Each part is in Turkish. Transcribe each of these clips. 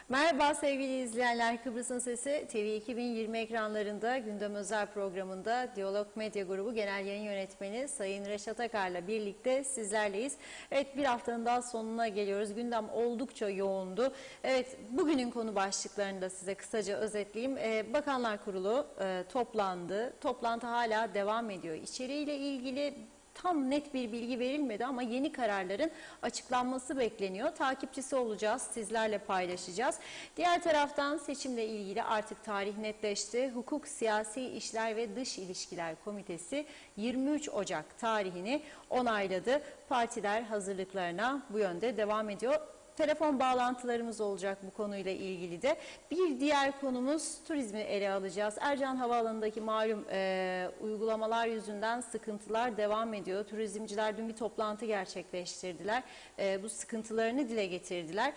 Merhaba sevgili izleyenler, Kıbrıs'ın Sesi TV 2020 ekranlarında gündem özel programında Diyalog Medya Grubu Genel Yayın Yönetmeni Sayın Reşat Akar'la birlikte sizlerleyiz. Evet, bir haftanın daha sonuna geliyoruz. Gündem oldukça yoğundu. Evet, bugünün konu başlıklarını da size kısaca özetleyeyim. Bakanlar Kurulu toplandı. Toplantı hala devam ediyor. İçeriğiyle ilgili tam net bir bilgi verilmedi ama yeni kararların açıklanması bekleniyor. Takipçisi olacağız, sizlerle paylaşacağız. Diğer taraftan seçimle ilgili artık tarih netleşti. Hukuk, Siyasi İşler ve Dış İlişkiler Komitesi 23 Ocak tarihini onayladı. Partiler hazırlıklarına bu yönde devam ediyor. Telefon bağlantılarımız olacak bu konuyla ilgili de. Bir diğer konumuz turizmi ele alacağız. Ercan Havaalanı'ndaki malum uygulamalar yüzünden sıkıntılar devam ediyor. Turizmciler dün bir toplantı gerçekleştirdiler. Bu sıkıntılarını dile getirdiler.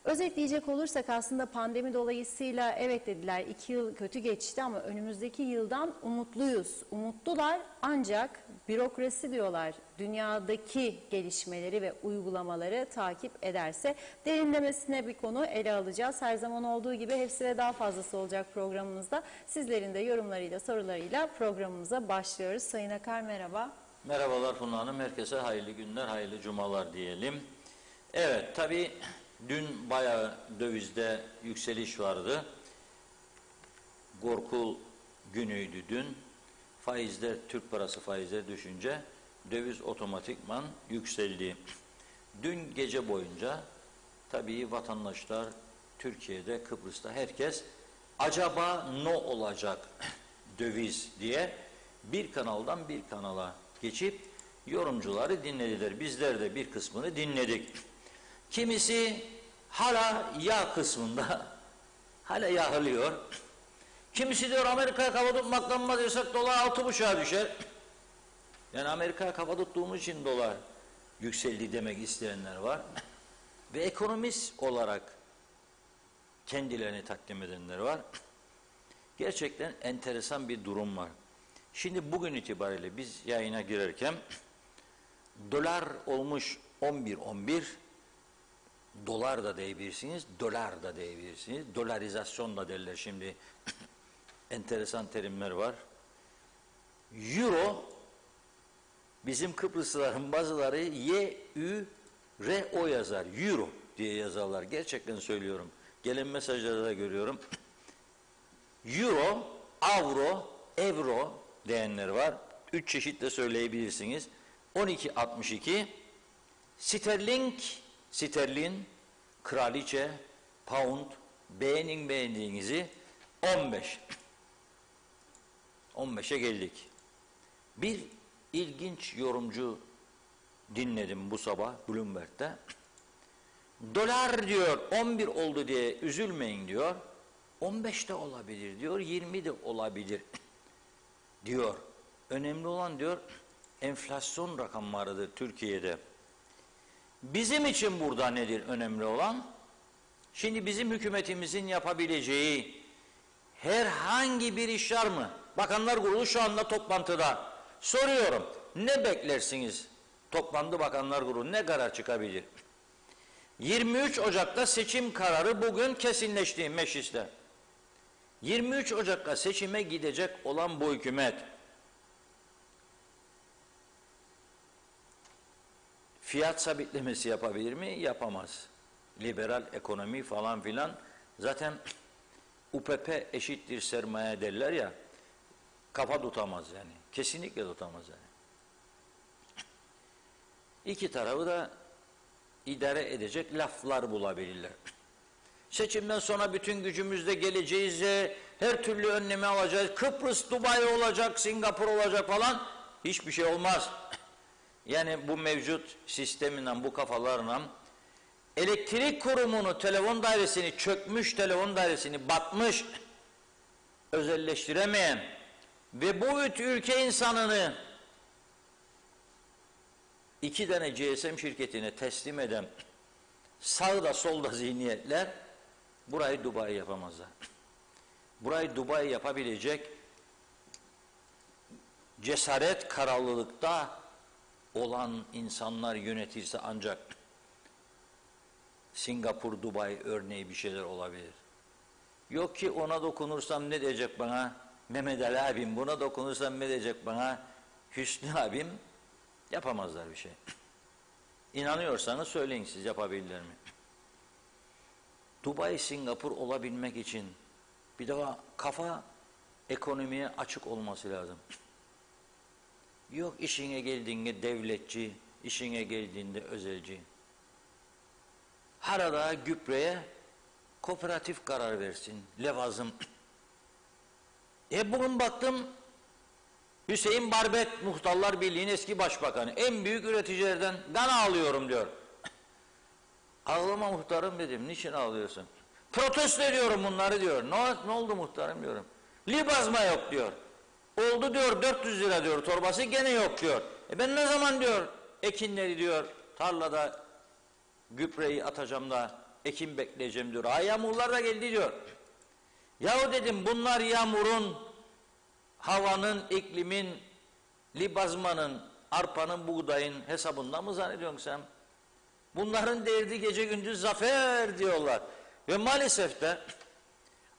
Özetleyecek olursak aslında pandemi dolayısıyla evet dediler, 2 yıl kötü geçti ama önümüzdeki yıldan umutluyuz. Umutlular ancak bürokrasi diyorlar dünyadaki gelişmeleri ve uygulamaları takip ederse derinlemesine bir konu ele alacağız. Her zaman olduğu gibi hepsi ve daha fazlası olacak programımızda. Sizlerin de yorumlarıyla, sorularıyla programımıza başlıyoruz. Sayın Akar merhaba. Merhabalar Funda Hanım. Herkese hayırlı günler, hayırlı cumalar diyelim. Evet, tabii dün bayağı dövizde yükseliş vardı. Korku günüydü dün. Faizler, Türk parası faizleri düşünce döviz otomatikman yükseldi. Dün gece boyunca tabii vatandaşlar Türkiye'de, Kıbrıs'ta herkes acaba ne olacak döviz diye bir kanaldan bir kanala geçip yorumcuları dinlediler. Bizler de bir kısmını dinledik. Kimisi hala yağ kısmında, hala yağılıyor. Kimisi diyor Amerika'ya kafa tutmaktan vazgeçsek dolar 6,5'a düşer. Yani Amerika'ya kafa tuttuğumuz için dolar yükseldi demek isteyenler var. Ve ekonomist olarak kendilerini takdim edenler var. Gerçekten enteresan bir durum var. Şimdi bugün itibariyle biz yayına girerken dolar olmuş 11.11, dolar da diyebilirsiniz, dolar da diyebilirsiniz, dolarizasyon da derler şimdi. Enteresan terimler var. Euro, bizim Kıbrıslıların bazıları Y-Ü-R-O yazar, Euro diye yazarlar. Gerçekten söylüyorum. Gelen mesajları da görüyorum. Euro, avro, evro diyenler var. 3 çeşit de söyleyebilirsiniz. 12.62, sterlin, kraliçe, pound, beğendiğinizi 15. 15'e geldik. Bir ilginç yorumcu dinledim bu sabah Bloomberg'de. Dolar diyor 11 oldu diye üzülmeyin diyor. 15 de olabilir diyor, 20 de olabilir diyor. Önemli olan diyor enflasyon rakamlarıdır Türkiye'de. Bizim için burada nedir önemli olan? Şimdi bizim hükümetimizin yapabileceği herhangi bir iş var mı? Bakanlar Kurulu şu anda toplantıda. Soruyorum, ne beklersiniz? Toplandı Bakanlar Kurulu, ne karar çıkabilir? 23 Ocak'ta seçim kararı bugün kesinleşti mecliste. 23 Ocak'ta seçime gidecek olan bu hükümet fiyat sabitlemesi yapabilir mi? Yapamaz. Liberal ekonomi falan filan. Zaten UPP eşittir sermaye derler ya, kafa tutamaz yani. Kesinlikle tutamaz yani. İki tarafı da idare edecek laflar bulabilirler. Seçimden sonra bütün gücümüzle geleceğiz, her türlü önlemi alacağız, Kıbrıs, Dubai olacak, Singapur olacak falan, hiçbir şey olmaz. Yani bu mevcut sisteminden, bu kafalarla elektrik kurumunu, telefon dairesini, çökmüş telefon dairesini, batmış, özelleştiremeyen ve bu ülke insanını 2 tane GSM şirketine teslim eden sağda solda zihniyetler burayı Dubai yapamazlar. Burayı Dubai yapabilecek cesaret, kararlılıkta olan insanlar yönetirse ancak Singapur, Dubai örneği bir şeyler olabilir. Yok ki ona dokunursam ne diyecek bana Mehmet Ali abim, buna dokunursam ne diyecek bana Hüsnü abim, yapamazlar bir şey. İnanıyorsanız söyleyin, siz yapabilirler mi? Dubai, Singapur olabilmek için bir defa kafa ekonomiye açık olması lazım. Yok işine geldiğinde devletçi, işine geldiğinde özelci. Harada gübreye kooperatif karar versin, levazım. Bugün baktım, Hüseyin Barbet, Muhtarlar Birliği'nin eski başbakanı, en büyük üreticilerden, ben ağlıyorum diyor. Ağlama muhtarım dedim, niçin ağlıyorsun? Protesto ediyorum bunları diyor. Ne oldu muhtarım diyorum. Libazma yok diyor. Oldu diyor 400 lira diyor torbası, gene yok diyor. Ben ne zaman diyor ekinleri diyor tarlada gübreyi atacağım da ekin bekleyeceğim diyor. Yağmurlar da geldi diyor. Yahu dedim, bunlar yağmurun, havanın, iklimin, libazmanın, arpanın, buğdayın hesabında mı zannediyorsun sen? Bunların derdi gece gündüz zafer diyorlar. Ve maalesef de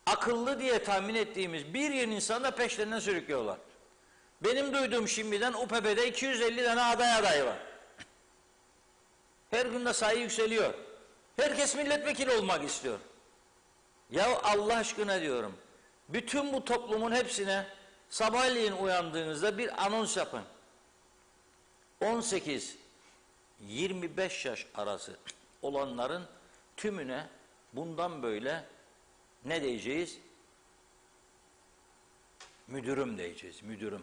akıllı diye tahmin ettiğimiz bir yeni insanı da peşlerinden sürüklüyorlar. Benim duyduğum şimdiden UPP'de 250 tane aday var. Her gün de sayı yükseliyor. Herkes milletvekili olmak istiyor. Ya Allah aşkına diyorum, bütün bu toplumun hepsine sabahleyin uyandığınızda bir anons yapın. 18-25 yaş arası olanların tümüne bundan böyle ne diyeceğiz? Müdürüm diyeceğiz, müdürüm.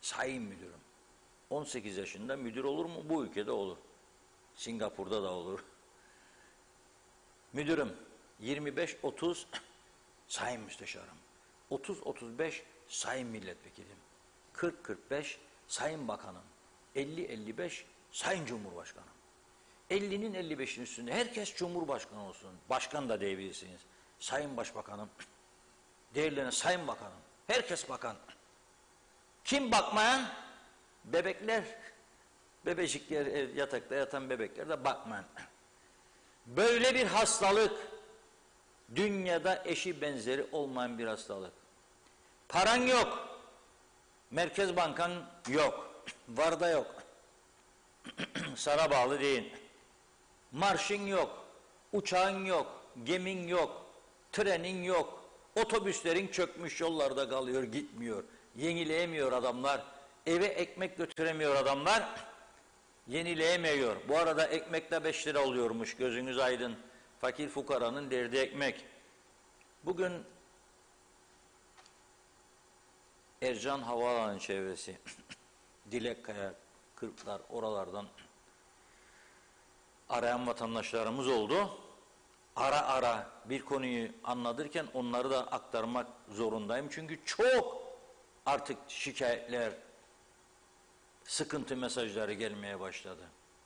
Sayın müdürüm. 18 yaşında müdür olur mu? Bu ülkede olur. Singapur'da da olur. Müdürüm. 25-30 sayın müsteşarım. 30-35 sayın milletvekilim. 40-45 sayın bakanım. 50-55 sayın cumhurbaşkanım. 50'nin 55'in üstünde herkes cumhurbaşkanı olsun. Başkan da diyebilirsiniz. Sayın başbakanım. Diğerlerine sayın bakanım. Herkes bakan. Kim bakmayan? Bebekler. Bebecikler, yatakta yatan bebekler de bakmayan. Böyle bir hastalık, dünyada eşi benzeri olmayan bir hastalık. Paran yok. Merkez Bankan yok. Var da yok. Sana bağlı değil. Marşın yok. Uçağın yok. Gemin yok. Trenin yok. Otobüslerin çökmüş, yollarda kalıyor, gitmiyor. Yenileyemiyor adamlar. Eve ekmek götüremiyor adamlar. Yenileyemiyor. Bu arada ekmek de 5 lira oluyormuş. Gözünüz aydın. Fakir fukaranın derdi ekmek. Bugün Ercan Havaalanı çevresi, Dilekkaya, Kırklar, oralardan arayan vatandaşlarımız oldu. Ara ara bir konuyu anlatırken onları da aktarmak zorundayım. Çünkü çok artık şikayetler, sıkıntı mesajları gelmeye başladı.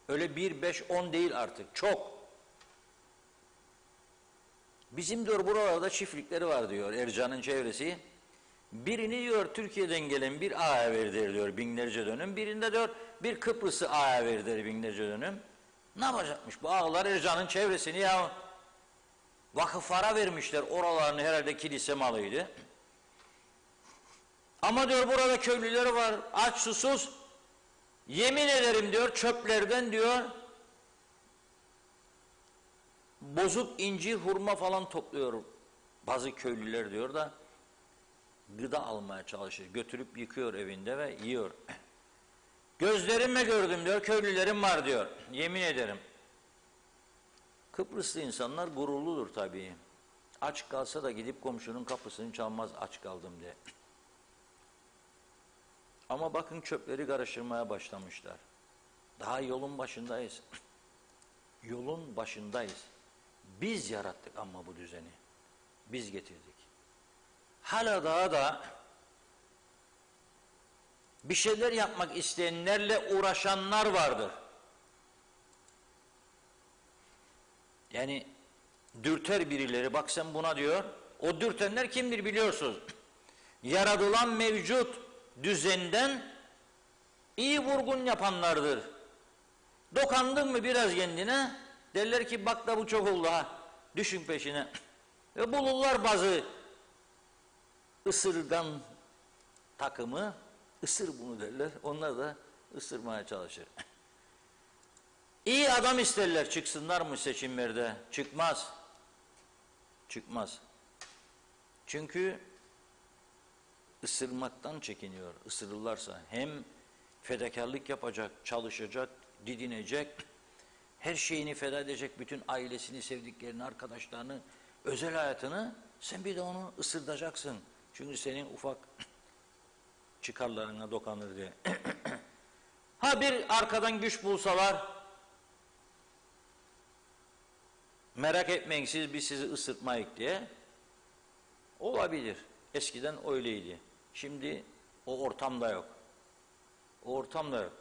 Öyle 1, 5, 10 değil artık, çok. Bizim diyor buralarda çiftlikleri var diyor Ercan'ın çevresi. Birini diyor Türkiye'den gelen bir ağaya verdiler diyor binlerce dönüm. Birinde diyor bir Kıbrıs'ı ağaya verdiler binlerce dönüm. Ne yapacakmış bu ağalar Ercan'ın çevresini ya? Vakıflara vermişler, oralarını herhalde kilise malıydı. Ama diyor burada köylüleri var, aç susuz. Yemin ederim diyor çöplerden diyor bozuk incir, hurma falan topluyor. Bazı köylüler diyor da gıda almaya çalışır. Götürüp yıkıyor evinde ve yiyor. Gözlerimle gördüm diyor, köylülerim var diyor. Yemin ederim. Kıbrıslı insanlar gururludur tabii. Aç kalsa da gidip komşunun kapısını çalmaz aç kaldım diye. Ama bakın çöpleri karıştırmaya başlamışlar. Daha yolun başındayız. Yolun başındayız. Biz yarattık ama bu düzeni. Biz getirdik. Hala daha da bir şeyler yapmak isteyenlerle uğraşanlar vardır. Yani dürter birileri, bak sen buna diyor. O dürtenler kimdir biliyorsunuz? Yaratılan mevcut düzenden iyi vurgun yapanlardır. Dokandın mı biraz kendine, Derler ki bak da bu çok oldu ha. Düşün peşine. Ve bulurlar bazı ısırgan takımı, ısır bunu derler. Onlar da ısırmaya çalışır. İyi adam isterler, çıksınlar mı seçimlerde? Çıkmaz. Çıkmaz. Çünkü ısırmaktan çekiniyor. Isırırlarsa hem fedakarlık yapacak, çalışacak, didinecek, her şeyini feda edecek, bütün ailesini, sevdiklerini, arkadaşlarını, özel hayatını, sen bir de onu ısırtacaksın. Çünkü senin ufak çıkarlarına dokanır diye. Ha bir arkadan güç bulsalar, merak etmeyin biz sizi ısırtmayık diye, olabilir. Eskiden öyleydi. Şimdi o ortamda yok. O ortamda yok.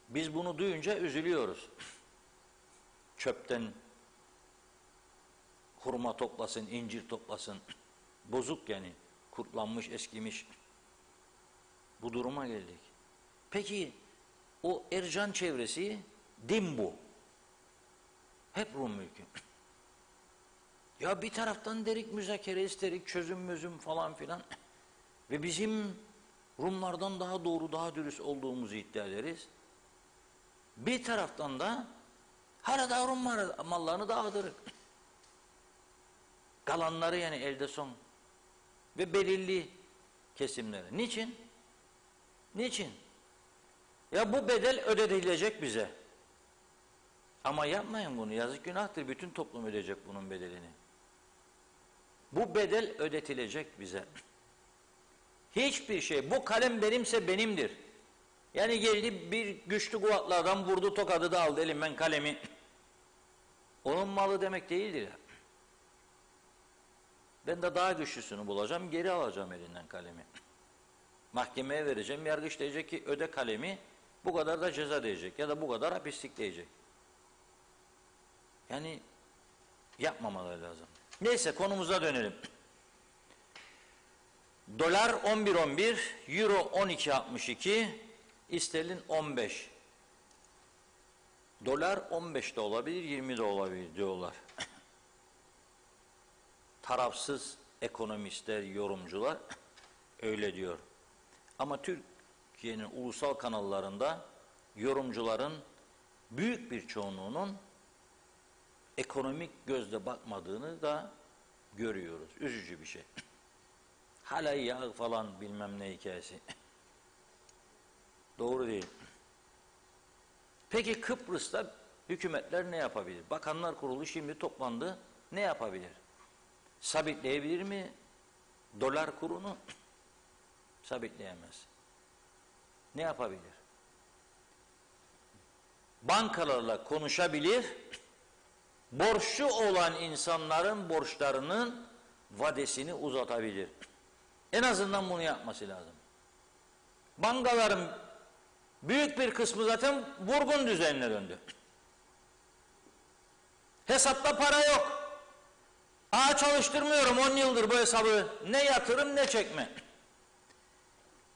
Biz bunu duyunca üzülüyoruz. Çöpten hurma toplasın, incir toplasın. Bozuk yani. Kurtlanmış, eskimiş. Bu duruma geldik. Peki o Ercan çevresi din bu. Hep Rum mülkü. Ya bir taraftan derik müzakere isterik, çözüm falan filan. Ve bizim Rumlardan daha doğru, daha dürüst olduğumuzu iddia ederiz. Bir taraftan da hala da Rum mallarını dağıtırız. Kalanları yani elde son. Ve belirli kesimleri. Niçin? Niçin? Ya bu bedel ödetilecek bize. Ama yapmayın bunu. Yazık günahtır. Bütün toplum ödeyecek bunun bedelini. Bu bedel ödetilecek bize. Hiçbir şey. Bu kalem benimse benimdir. Yani geldi bir güçlü kuvvetli adam vurdu tokadı da aldı elimden kalemi. Onun malı demek değildir. Ben de daha güçlüsünü bulacağım, geri alacağım elinden kalemi. Mahkemeye vereceğim, yargıç diyecek ki öde kalemi, bu kadar da ceza diyecek ya da bu kadar hapislik diyecek. Yani yapmamaları lazım. Neyse konumuza dönelim. Dolar 11.11, Euro 12.62, İsterlin 15. Dolar 15 de olabilir, 20 de olabilir diyorlar. Tarafsız ekonomistler, yorumcular öyle diyor. Ama Türkiye'nin ulusal kanallarında yorumcuların büyük bir çoğunluğunun ekonomik gözle bakmadığını da görüyoruz. Üzücü bir şey. Hala yağ falan bilmem ne hikayesi. Doğru değil. Peki Kıbrıs'ta hükümetler ne yapabilir? Bakanlar Kurulu şimdi toplandı. Ne yapabilir? Sabitleyebilir mi dolar kurunu? Sabitleyemez. Ne yapabilir? Bankalarla konuşabilir, borçlu olan insanların borçlarının vadesini uzatabilir. En azından bunu yapması lazım. Bankaların büyük bir kısmı zaten vurgun düzenine döndü. Hesapta para yok. Çalıştırmıyorum 10 yıldır bu hesabı. Ne yatırım ne çekme.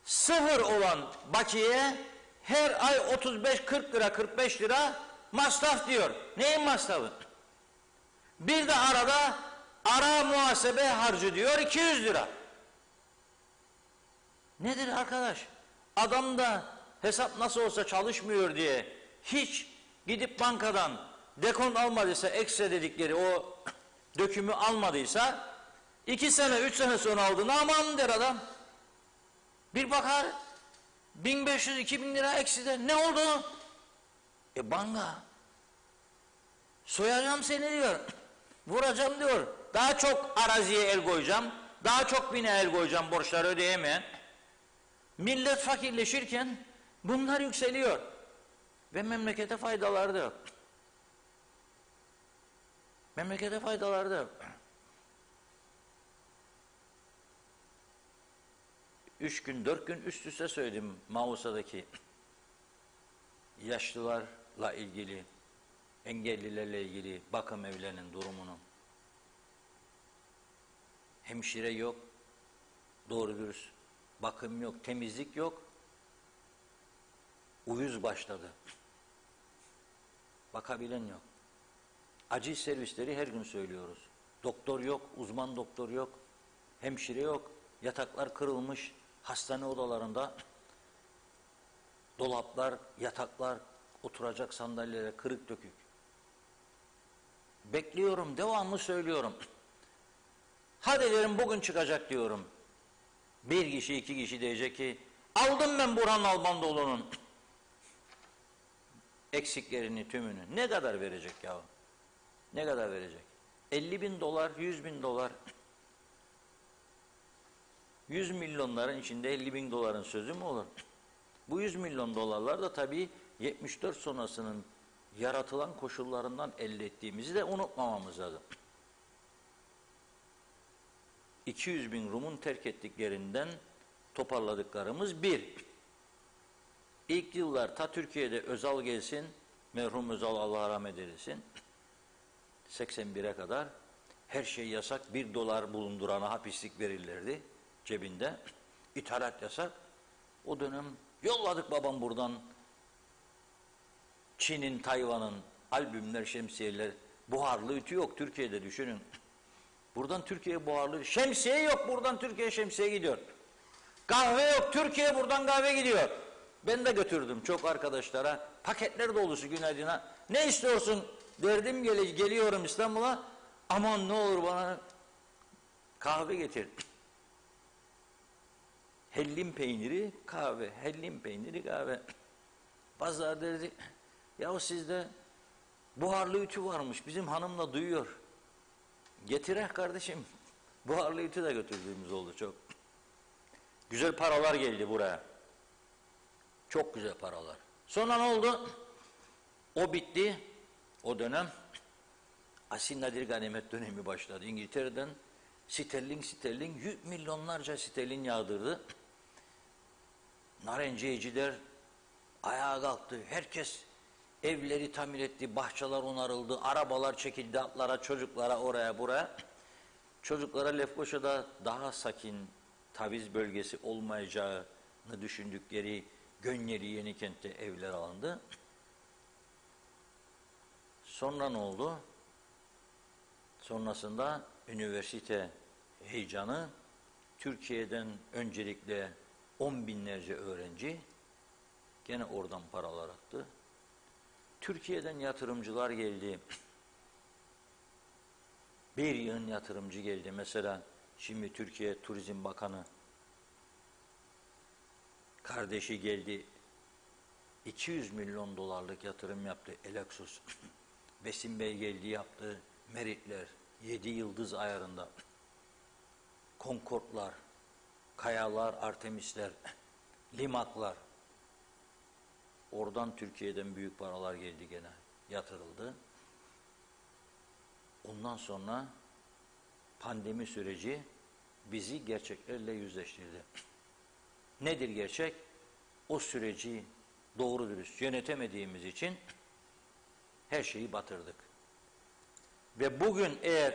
Sıfır olan bakiye her ay 35-40 lira 45 lira masraf diyor. Neyin masrafı? Bir de arada ara muhasebe harcı diyor 200 lira. Nedir arkadaş? Adam da hesap nasıl olsa çalışmıyor diye hiç gidip bankadan dekont almadıysa, ekstra dedikleri o dökümü almadıysa 2 sene 3 sene sonra aldığında aman der adam. Bir bakar 1500-2000 lira ekside. Ne oldu? Banka. Soyacağım seni diyor. Vuracağım diyor. Daha çok araziye el koyacağım. Daha çok bine el koyacağım borçları ödeyemeyen. Millet fakirleşirken bunlar yükseliyor. Ve memlekete faydaları da yok. Memlekete faydaları da yok. 3 gün 4 gün üst üste söyledim Mausa'daki yaşlılarla ilgili, engellilerle ilgili bakım evlerinin durumunu. Hemşire yok, doğru dürüst bakım yok, temizlik yok. Uyuz başladı. Bakabilen yok. Acil servisleri her gün söylüyoruz. Doktor yok, uzman doktor yok, hemşire yok, yataklar kırılmış, hastane odalarında dolaplar, yataklar, oturacak sandalyeler kırık dökük. Bekliyorum, devamlı söylüyorum. Hadi derim bugün çıkacak diyorum. Bir kişi, iki kişi diyecek ki, aldım ben Burhan Albandoğlu'nun eksiklerini tümünü. Ne kadar verecek ya? Ne kadar verecek? 50.000 dolar, 100.000 dolar. 100 milyonların içinde 50.000 doların sözü mü olur? Bu 100 milyon dolarlar da tabii 74 sonrasının yaratılan koşullarından elde ettiğimizi de unutmamamız lazım. 200 bin Rum'un terk ettiklerinden toparladıklarımız bir. İlk yıllar ta Türkiye'de Özal gelsin, merhum Özal Allah rahmet eylesin, 81'e kadar her şey yasak, 1 dolar bulundurana hapislik verirlerdi cebinde. İthalat yasak. O dönem yolladık babam buradan Çin'in, Tayvan'ın albümler, şemsiyeler, buharlı ütü yok Türkiye'de düşünün. Buradan Türkiye'ye buharlı, şemsiye yok buradan Türkiye'ye şemsiye gidiyor. Kahve yok Türkiye buradan kahve gidiyor. Ben de götürdüm çok arkadaşlara. Paketler dolusu günaydına. Ne istiyorsun? Derdim geliyorum İstanbul'a. Aman ne olur bana kahve getir. Hellim peyniri kahve, hellim peyniri kahve. Bazıları derdi, yahu sizde buharlı ütü varmış, bizim hanımla duyuyor. Getirek kardeşim. Buharlı ütü de götürdüğümüz oldu çok. Güzel paralar geldi buraya. Çok güzel paralar. Sonra ne oldu? O bitti. O dönem Asil Nadir Ganimet dönemi başladı. İngiltere'den sterlin milyonlarca sterlin yağdırdı. Narenciyeciler ayağa kalktı. Herkes evleri tamir etti, bahçeler onarıldı, arabalar çekildi atlara, çocuklara oraya buraya. Çocuklara Lefkoşa'da daha sakin, taviz bölgesi olmayacağını düşündükleri Gönyeli Yenikent'te evler alındı. Sonra ne oldu? Sonrasında üniversite heyecanı, Türkiye'den öncelikle 10 binlerce öğrenci, gene oradan paralar aktı. Türkiye'den yatırımcılar geldi. Bir yığın yatırımcı geldi. Mesela şimdi Türkiye Turizm Bakanı kardeşi geldi. 200 milyon dolarlık yatırım yaptı Elexus. Besim Bey geldi yaptı. Meritler, 7 yıldız ayarında. Concord'lar, Kayalar, Artemis'ler, Limak'lar. Oradan Türkiye'den büyük paralar geldi gene. Yatırıldı. Ondan sonra pandemi süreci bizi gerçeklerle yüzleştirdi. Nedir gerçek? O süreci doğru dürüst yönetemediğimiz için her şeyi batırdık. Ve bugün eğer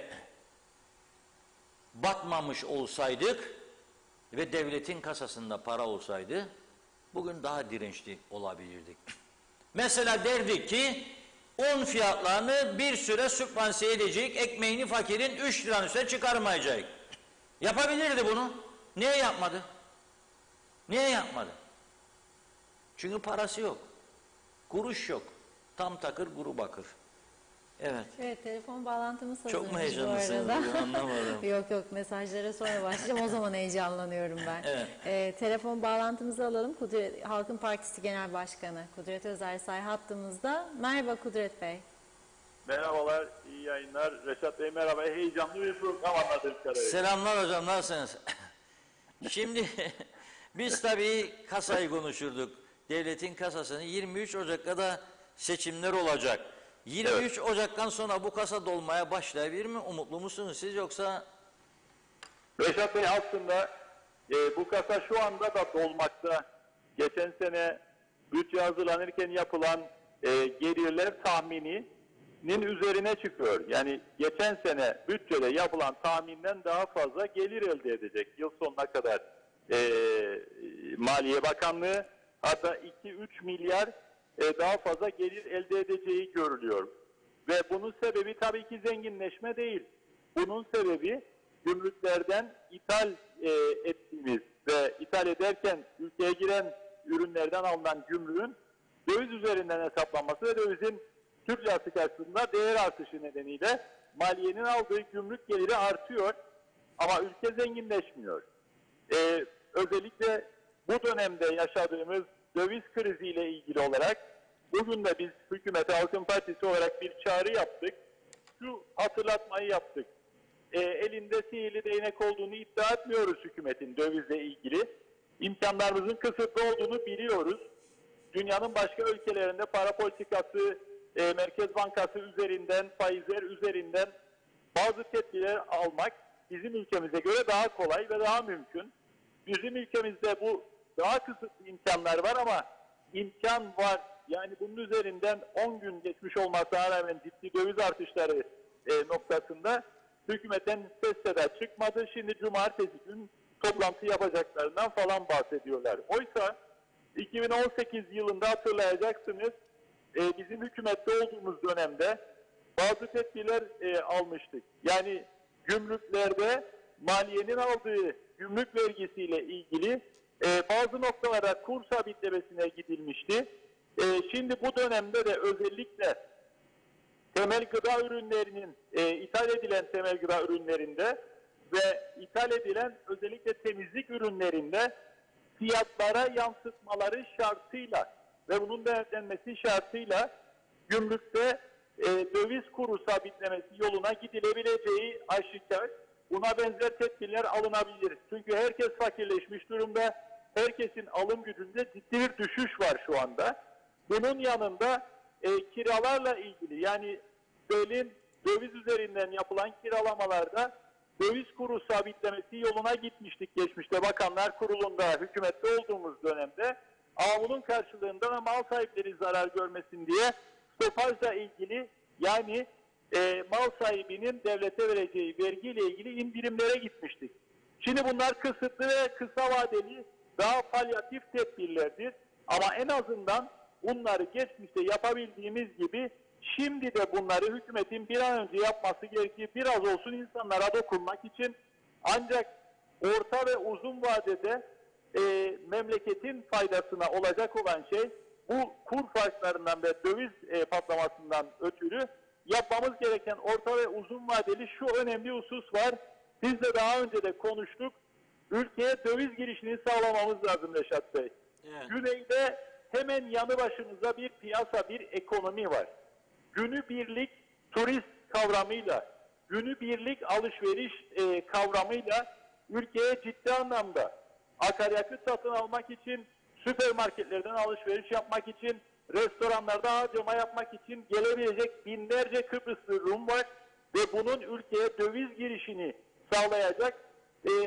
batmamış olsaydık ve devletin kasasında para olsaydı bugün daha dirençli olabilirdik. Mesela derdik ki un fiyatlarını bir süre sübvanse edecek, ekmeğini fakirin 3 liranın üstüne çıkarmayacak. Yapabilirdi bunu. Niye yapmadı? Niye yapmadı? Çünkü parası yok. Kuruş yok. Tam takır kuru bakır. Evet. Evet, telefon bağlantımız hazırmış Çok mu bu heyecanlısınız? arada. Anlamadım. Yok mesajlara sonra başlayacağım. O zaman heyecanlanıyorum ben. Evet. Telefon bağlantımızı alalım. Halkın Partisi Genel Başkanı Kudret Özersay hattımızda. Merhaba Kudret Bey. Merhabalar, iyi yayınlar. Reşat Bey merhaba. Heyecanlı bir program anladığım kadarıyla. Selamlar hocam, nasılsınız? Şimdi biz tabii kasayı konuşurduk. Devletin kasasını 23 Ocak'ta da seçimler olacak. 23 Ocak'tan sonra bu kasa dolmaya başlayabilir mi? Umutlu musunuz siz yoksa? Reşat Bey aslında bu kasa şu anda da dolmakta. Geçen sene bütçe hazırlanırken yapılan gelirler tahmininin üzerine çıkıyor. Yani geçen sene bütçede yapılan tahminden daha fazla gelir elde edecek. Yıl sonuna kadar Maliye Bakanlığı hatta 2-3 milyar daha fazla gelir elde edeceği görülüyor. Ve bunun sebebi tabii ki zenginleşme değil. Bunun sebebi gümrüklerden ithal ettiğimiz ve ithal ederken ülkeye giren ürünlerden alınan gümrüğün döviz üzerinden hesaplanması ve dövizin Türk lirası karşısında değer artışı nedeniyle maliyenin aldığı gümrük geliri artıyor ama ülke zenginleşmiyor. Özellikle bu dönemde yaşadığımız döviz kriziyle ilgili olarak bugün de biz hükümete, Halkın Partisi olarak bir çağrı yaptık. Şu hatırlatmayı yaptık. Elinde sihirli değnek olduğunu iddia etmiyoruz hükümetin dövizle ilgili. İmkanlarımızın kısıtlı olduğunu biliyoruz. Dünyanın başka ülkelerinde para politikası, Merkez Bankası üzerinden, faizler üzerinden bazı tedbirler almak bizim ülkemize göre daha kolay ve daha mümkün. Bizim ülkemizde bu daha kısıtlı imkanlar var ama imkan var. Yani bunun üzerinden 10 gün geçmiş olmasına rağmen ciddi döviz artışları noktasında hükümetten ses seda çıkmadı. Şimdi cumartesi gün toplantı yapacaklarından falan bahsediyorlar. Oysa 2018 yılında hatırlayacaksınız bizim hükümette olduğumuz dönemde bazı tedbirler almıştık. Yani gümrüklerde maliyenin aldığı gümrük vergisiyle ilgili bazı noktalara kur sabitlemesine gidilmişti. Şimdi bu dönemde de özellikle temel gıda ürünlerinin, ithal edilen temel gıda ürünlerinde ve ithal edilen özellikle temizlik ürünlerinde fiyatlara yansıtmaları şartıyla ve bunun denetlenmesi şartıyla gümrükte döviz kuru sabitlemesi yoluna gidilebileceği aşikar. Buna benzer tedbirler alınabilir. Çünkü herkes fakirleşmiş durumda. Herkesin alım gücünde ciddi bir düşüş var şu anda. Bunun yanında kiralarla ilgili yani döviz üzerinden yapılan kiralamalarda döviz kuru sabitlemesi yoluna gitmiştik geçmişte Bakanlar Kurulu'nda hükümette olduğumuz dönemde. Ama bunun karşılığında da mal sahipleri zarar görmesin diye stopajla ilgili yani mal sahibinin devlete vereceği vergiyle ilgili indirimlere gitmiştik. Şimdi bunlar kısıtlı ve kısa vadeli daha palyatif tedbirlerdir. Ama en azından bunları geçmişte yapabildiğimiz gibi şimdi de bunları hükümetin bir an önce yapması gerekir. Biraz olsun insanlara dokunmak için ancak orta ve uzun vadede memleketin faydasına olacak olan şey bu kur farklarından ve döviz patlamasından ötürü yapmamız gereken orta ve uzun vadeli şu önemli husus var. Biz de daha önce de konuştuk. Ülkeye döviz girişini sağlamamız lazım Reşat Bey. Evet. Güneyde hemen yanı başımızda bir piyasa, bir ekonomi var. Günübirlik turist kavramıyla, günübirlik alışveriş kavramıyla ülkeye ciddi anlamda akaryakıt satın almak için, süpermarketlerden alışveriş yapmak için, restoranlarda harcama yapmak için gelebilecek binlerce Kıbrıslı Rum var ve bunun ülkeye döviz girişini sağlayacak,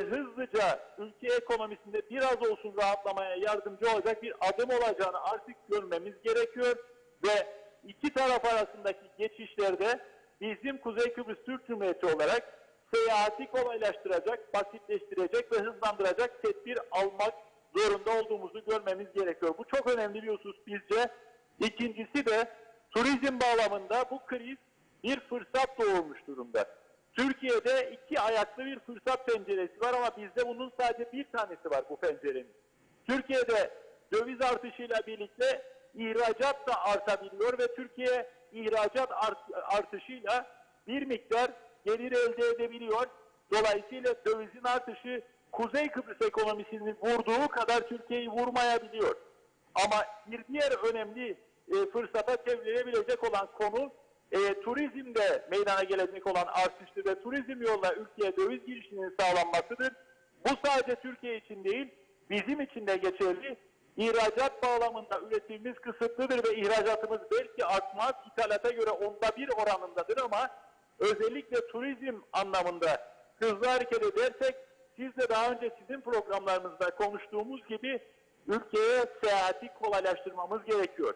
hızlıca ülke ekonomisinde biraz olsun rahatlamaya yardımcı olacak bir adım olacağını artık görmemiz gerekiyor ve iki taraf arasındaki geçişlerde bizim Kuzey Kıbrıs Türk Cumhuriyeti olarak seyahati kolaylaştıracak, basitleştirecek ve hızlandıracak tedbir almak zorunda olduğumuzu görmemiz gerekiyor. Bu çok önemli bir husus bizce. İkincisi de turizm bağlamında bu kriz bir fırsat doğurmuş durumda. Türkiye'de iki ayaklı bir fırsat penceresi var ama bizde bunun sadece bir tanesi var bu pencerenin. Türkiye'de döviz artışıyla birlikte ihracat da artabiliyor ve Türkiye ihracat artışıyla bir miktar gelir elde edebiliyor. Dolayısıyla dövizin artışı Kuzey Kıbrıs ekonomisini vurduğu kadar Türkiye'yi vurmayabiliyor. Ama bir diğer önemli fırsata çevrilebilecek olan konu turizmde meydana gelecek olan artıştır ve turizm yoluyla ülkeye döviz girişinin sağlanmasıdır. Bu sadece Türkiye için değil, bizim için de geçerli. İhracat bağlamında üretimimiz kısıtlıdır ve ihracatımız belki artmaz, ithalata göre 1/10 oranındadır ama özellikle turizm anlamında hızlı hareket edersek, siz de daha önce sizin programlarınızda konuştuğumuz gibi ülkeye seyahati kolaylaştırmamız gerekiyor.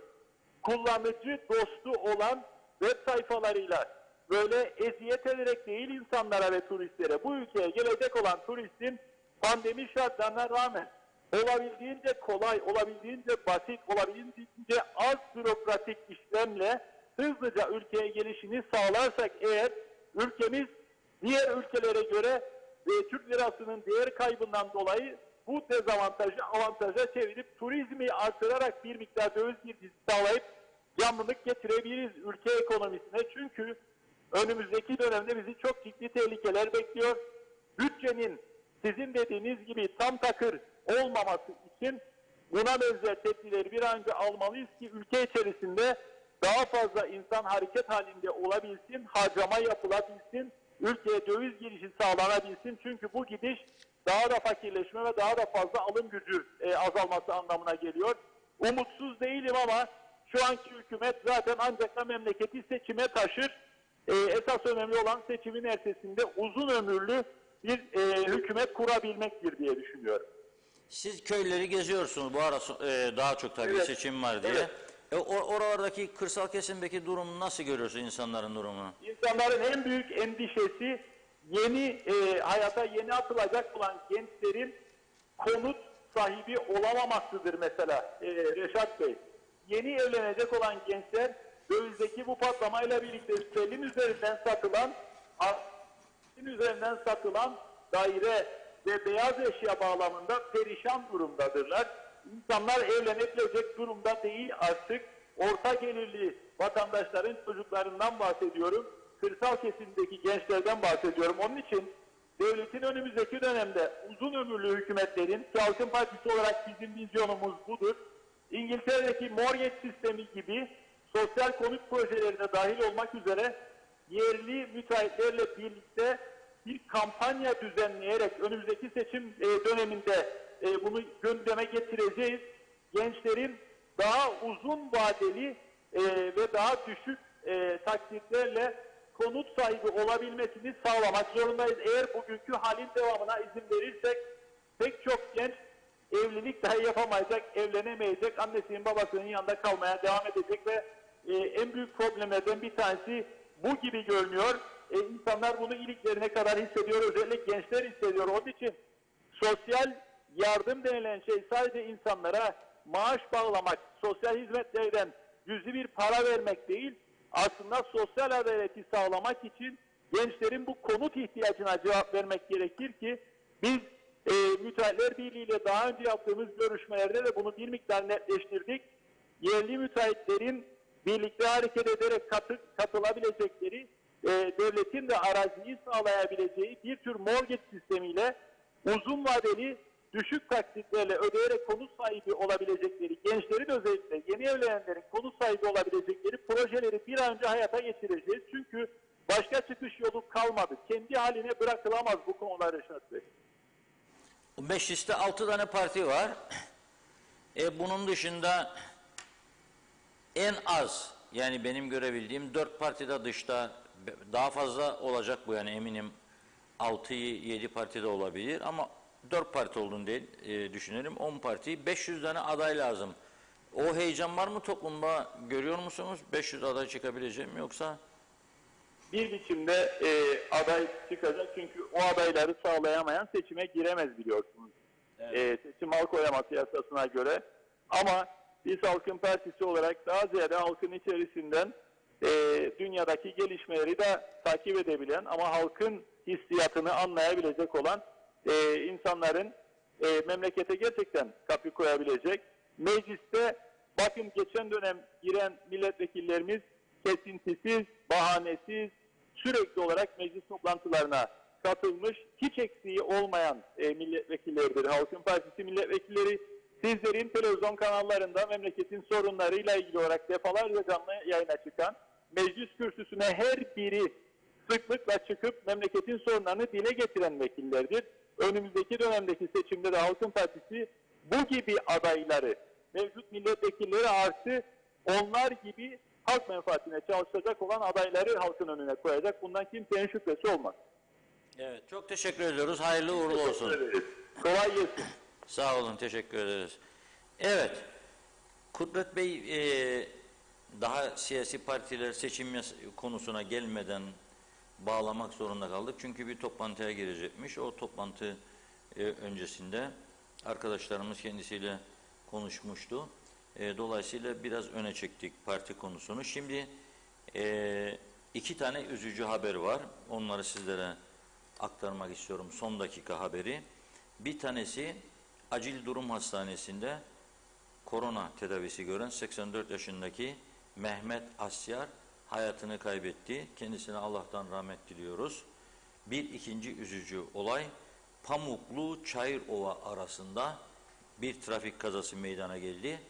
Kullanıcı dostu olan web sayfalarıyla böyle eziyet ederek değil insanlara ve turistlere bu ülkeye gelecek olan turistin pandemi şartlarına rağmen olabildiğince kolay, olabildiğince basit, olabildiğince az bürokratik işlemle hızlıca ülkeye gelişini sağlarsak eğer, ülkemiz diğer ülkelere göre Türk lirasının değer kaybından dolayı bu dezavantajı avantaja çevirip turizmi artırarak bir miktar döviz girdisi sağlayıp canlılık getirebiliriz ülke ekonomisine. Çünkü önümüzdeki dönemde bizi çok ciddi tehlikeler bekliyor. Bütçenin sizin dediğiniz gibi tam takır olmaması için buna benzer tedbirleri bir an önce almalıyız ki ülke içerisinde daha fazla insan hareket halinde olabilsin, harcama yapılabilsin, ülkeye döviz girişi sağlanabilsin. Çünkü bu gidiş daha da fakirleşme ve daha da fazla alım gücü azalması anlamına geliyor. Umutsuz değilim ama şu anki hükümet zaten ancak da memleketi seçime taşır. Esas önemli olan seçimin ertesinde uzun ömürlü bir hükümet kurabilmektir diye düşünüyorum. Siz köyleri geziyorsunuz bu ara daha çok tabii Evet. seçim var diye. Evet. Oralardaki kırsal kesimdeki durumu nasıl görüyorsun, insanların durumunu? İnsanların en büyük endişesi yeni hayata yeni atılacak olan gençlerin konut sahibi olamamasıdır mesela Reşat Bey. Yeni evlenecek olan gençler dövizdeki bu patlamayla birlikte selin üzerinden satılan daire ve beyaz eşya bağlamında perişan durumdadırlar. İnsanlar evlenebilecek durumda değil artık. Orta gelirli vatandaşların çocuklarından bahsediyorum. Kırsal kesimdeki gençlerden bahsediyorum. Onun için devletin önümüzdeki dönemde uzun ömürlü hükümetlerin, ki Halkın Partisi olarak bizim vizyonumuz budur, İngiltere'deki mortgage sistemi gibi sosyal konut projelerine dahil olmak üzere yerli müteahhitlerle birlikte bir kampanya düzenleyerek önümüzdeki seçim döneminde bunu gündeme getireceğiz. Gençlerin daha uzun vadeli ve daha düşük taksitlerle konut sahibi olabilmesini sağlamak zorundayız. Eğer bugünkü halin devamına izin verirsek pek çok genç evlilik dahi yapamayacak, evlenemeyecek, annesinin babasının yanında kalmaya devam edecek ve en büyük problemlerden bir tanesi bu gibi görünüyor. İnsanlar bunu iliklerine kadar hissediyor, özellikle gençler hissediyor. Onun için sosyal yardım denilen şey sadece insanlara maaş bağlamak, sosyal hizmetlerden cüzi bir para vermek değil, aslında sosyal adaleti sağlamak için gençlerin bu konut ihtiyacına cevap vermek gerekir ki biz Müteahhitler Birliği ile daha önce yaptığımız görüşmelerde de bunu bir miktar netleştirdik. Yerli müteahhitlerin birlikte hareket ederek katılabilecekleri, devletin de araziyi sağlayabileceği bir tür mortgage sistemiyle uzun vadeli düşük taksitlerle ödeyerek konut sahibi olabilecekleri, gençlerin özellikle yeni evlenenlerin konut sahibi olabilecekleri projeleri bir an önce hayata geçireceğiz. Çünkü başka çıkış yolu kalmadı. Kendi haline bırakılamaz bu konular Reşat Bey. Mecliste 6 tane parti var. Bunun dışında en az, yani benim görebildiğim 4 parti de dışta, daha fazla olacak bu, yani eminim 6-7 parti de olabilir ama 4 parti olduğunu değil, düşünelim 10 parti, 500 tane aday lazım. O heyecan var mı toplumda, görüyor musunuz? 500 aday çıkabilecek mi yoksa? Bir biçimde aday çıkacak çünkü o adayları sağlayamayan seçime giremez biliyorsunuz. Evet. Seçim halk oylaması yasasına göre. Ama biz Halkın Partisi olarak daha ziyade halkın içerisinden dünyadaki gelişmeleri de takip edebilen ama halkın hissiyatını anlayabilecek olan insanların memlekete gerçekten kapı koyabilecek. Mecliste bakın geçen dönem giren milletvekillerimiz kesintisiz, bahanesiz, sürekli olarak meclis toplantılarına katılmış, hiç eksiği olmayan milletvekilleridir. Halkın Partisi milletvekilleri sizlerin televizyon kanallarında memleketin sorunlarıyla ilgili olarak defalarca canlı yayına çıkan, meclis kürsüsüne her biri sıklıkla çıkıp memleketin sorunlarını dile getiren vekillerdir. Önümüzdeki dönemdeki seçimde de Halkın Partisi bu gibi adayları, mevcut milletvekilleri artı onlar gibi halk menfaatine çalışacak olan adayları halkın önüne koyacak. Bundan kimsenin şüphesi olmaz. Evet, çok teşekkür ediyoruz. Hayırlı uğurlu olsun. Kolay gelsin. Sağ olun, teşekkür ederiz. Evet, Kudret Bey, daha siyasi partiler seçim konusuna gelmeden bağlamak zorunda kaldık. Çünkü bir toplantıya girecekmiş. O toplantı öncesinde Arkadaşlarımız kendisiyle konuşmuştu. Dolayısıyla biraz öne çektik parti konusunu. Şimdi iki tane üzücü haber var. Onları sizlere aktarmak istiyorum. Son dakika haberi. Bir tanesi acil durum hastanesinde korona tedavisi gören 84 yaşındaki Mehmet Asyar hayatını kaybetti. Kendisine Allah'tan rahmet diliyoruz. Bir ikinci üzücü olay, Pamuklu Çayırova arasında bir trafik kazası meydana geldi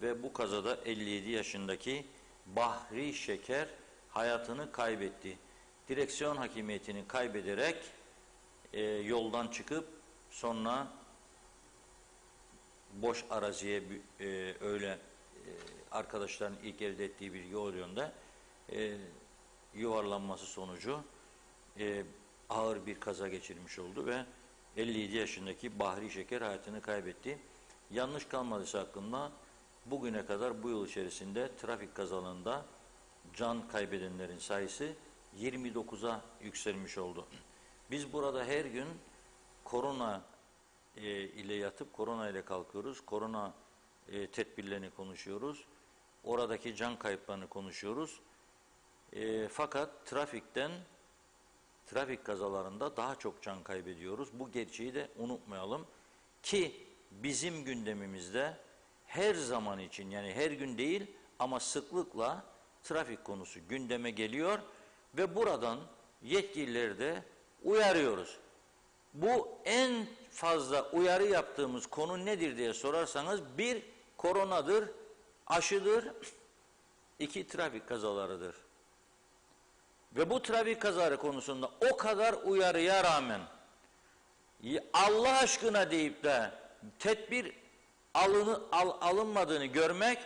ve bu kazada 57 yaşındaki Bahri Şeker hayatını kaybetti. Direksiyon hakimiyetini kaybederek yoldan çıkıp sonra boş araziye arkadaşların ilk elde ettiği bir yol yönde yuvarlanması sonucu ağır bir kaza geçirmiş oldu ve 57 yaşındaki Bahri Şeker hayatını kaybetti. Yanlış kalmadıysa hakkında bugüne kadar bu yıl içerisinde trafik kazalarında can kaybedenlerin sayısı 29'a yükselmiş oldu. Biz burada her gün korona ile yatıp korona ile kalkıyoruz. Korona tedbirlerini konuşuyoruz. Oradaki can kayıplarını konuşuyoruz. Fakat trafik kazalarında daha çok can kaybediyoruz. Bu gerçeği de unutmayalım ki bizim gündemimizde her zaman için, yani her gün değil ama sıklıkla trafik konusu gündeme geliyor ve buradan yetkilileri de uyarıyoruz. Bu en fazla uyarı yaptığımız konu nedir diye sorarsanız, bir, koronadır, aşıdır, iki, trafik kazalarıdır. Ve bu trafik kazaları konusunda o kadar uyarıya rağmen Allah aşkına deyip de tedbir alınmadığını görmek